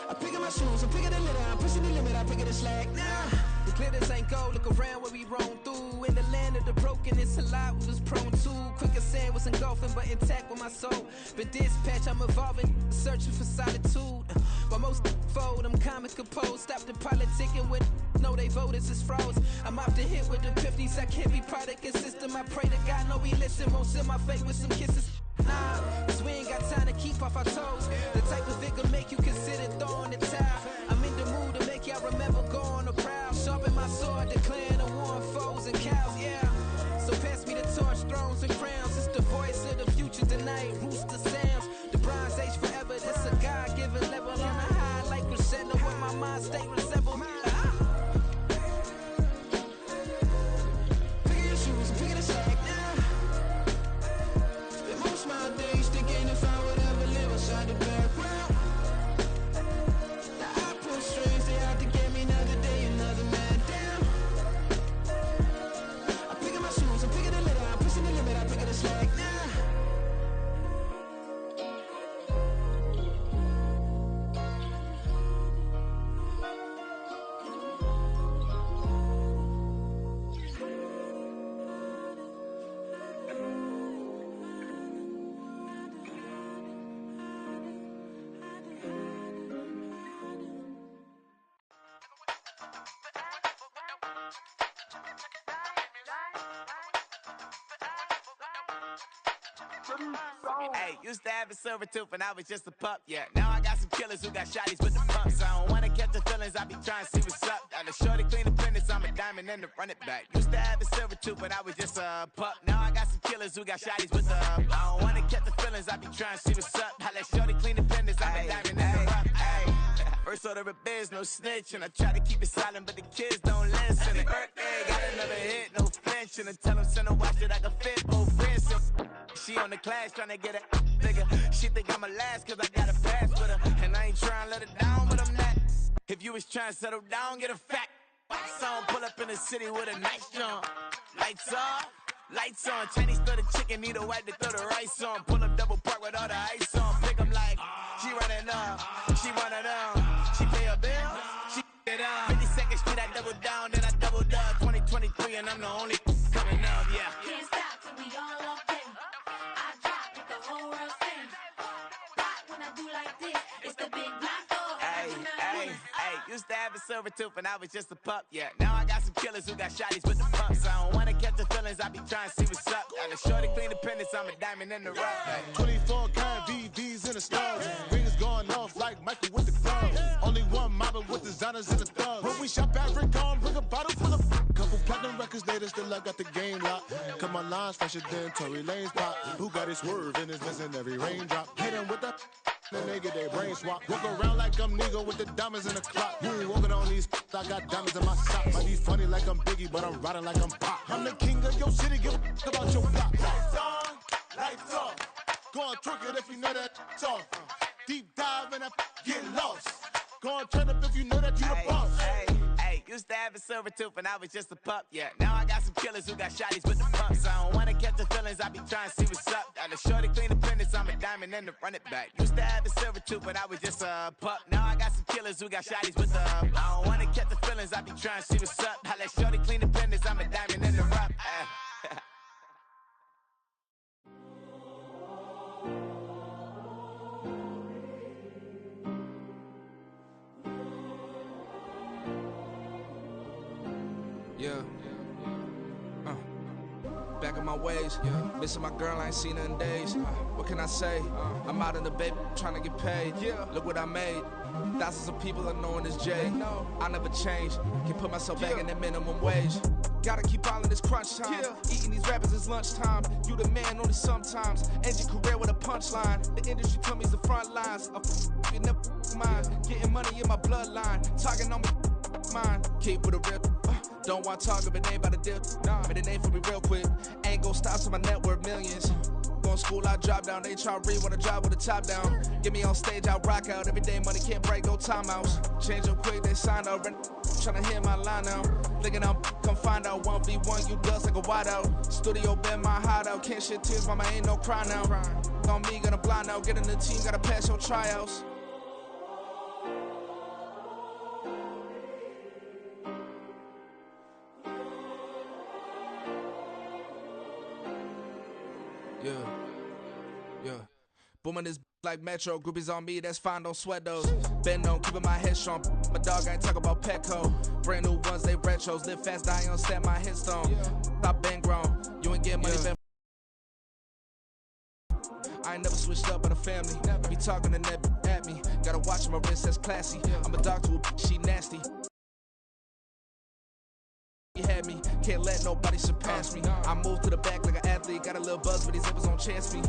I'm picking my shoes, I'm picking the litter, I'm pushing the limit, I'm picking the slack now. The clear this ain't gold, look around where we roam through. In the land of the broken, it's a lot we was prone to. Quicker sand was engulfing, but intact with my soul. Been dispatched, I'm evolving, searching for solitude. While most fold, I'm comic composed. Stop the politicking with no, they voters is froze. I'm off the hit with the 50s, I can't be product and system. I pray to God, no, we listen, won't send my fate with some kisses. Nah, cause we ain't got time to keep off our toes. The type of figure make you consider throwing the towel. I'm in the mood to make y'all remember going a proud show. Hey, used to have a silver tooth and I was just a pup, yeah. Now I got some killers who got shotties with the pumps. I don't wanna catch the feelings, I be trying to see what's up. Got a shorty clean the pendants, I'm a diamond and to run it back. Used to have a silver tooth but I was just a pup. Now I got some killers who got shotties with the I don't wanna catch the feelings, I be trying to see what's up. I let shorty clean the pendants, I'm a diamond and to run. First order of biz, no snitch, and I try to keep it silent, but the kids don't listen. And birthday, got another hit, no flinch, and I tell them send a watch that I can fit both wrists. She on the class trying to get a nigga. She think I'm a last cause I got a pass with her, and I ain't trying to let her down, but I'm not. If you was trying to settle down, get a fat song, pull up in the city with a nice jump. Lights off. Lights on, Chinese throw the chicken, need a wipe to throw the rice on. Pull up double park with all the ice on. Pick 'em like, she running up, she running up. She pay her bill, she it up. 52nd Street, I double down, then I doubled up. 2023, and I'm the only coming up, yeah. Can't stop till we all up in. I drop with the whole world sing. Pop when I do like this, it's the big black door. Hey, used to have a silver tooth and I was just a pup, yeah. Now I got some killers who got shotties with the pumps. I don't wanna catch the feelings, I be trying to see what's up. Got a shorty clean the pendants, I'm a diamond in the rough. 24 karat VVs in the stars. Rings going off like Michael with the gloves. Only one model with designers in the thugs. When we shop at Rick on, bring a bottle full of couple platinum records later, still I got the game locked. Cause my lines fresher than Tory Lane's pop. Who got his swerve and is missing every raindrop. Hit him with that. Then they get their brain swap. Walk around like I'm Nego with the diamonds in the clock. You ain't walking on these, I got diamonds in my socks. Might be funny like I'm Biggie, but I'm riding like I'm Pop. I'm the king of your city, give a about your block. Lights on, lights off. Go on, twerk it if you know that off. Deep dive and I get lost. Go on, turn up if you know that you the boss. Used to have a silver tooth and I was just a pup, yeah. Now I got some killers who got shotties with the pumps. I don't wanna catch the feelings, I be trying to see what's up. Got a shorty clean the pendants, I'm a diamond and to run it back. Used to have a silver tooth but I was just a pup. Now I got some killers who got shotties with the I don't wanna catch the feelings, I be trying to see what's up. I let shorty clean the pendants, I'm a diamond and to rough. Yeah. Back on my ways, missing my girl, I ain't seen her in days. What can I say? I'm out in the baby, trying to get paid. Look what I made. Thousands of people are knowing this Jay. I never change. Can put myself back in the minimum wage. Gotta keep all of this crunch time. Eating these rappers is lunchtime. You the man only sometimes. End your career with a punchline. The industry told me the front lines. You never mind. Getting money in my bloodline. Talking on me, mine. Keep with a real. Don't want to talk if it ain't about a deal. Made a name for me real quick. Ain't gon' stop till my net worth millions. Going school, I drop down. They try to read when I drive with the top down. Get me on stage, I rock out. Every day money can't break, no timeouts. Change up quick, they sign up. Tryna hear my line now. Thinking I'm come find out 1v1, you dust like a whiteout. Studio been my hideout. Can't shed tears, mama ain't no cry now. On me, gonna blind out. Get in the team, gotta pass your tryouts. Yeah. Booming this like Metro. Groupies on me, that's fine, don't sweat those. Been on, keeping my head strong. My dog ain't talk about Petco. Brand new ones, they retros. Live fast, die on, stand my headstone. Stop been grown. You ain't get money, been. I ain't never switched up on the family. I be talking to that at me. Gotta watch my wrist, that's classy. I'm a dog to a she nasty. You had me, can't let nobody surpass me. I move to the back like an athlete. Got a little buzz, but these zippers don't chance me.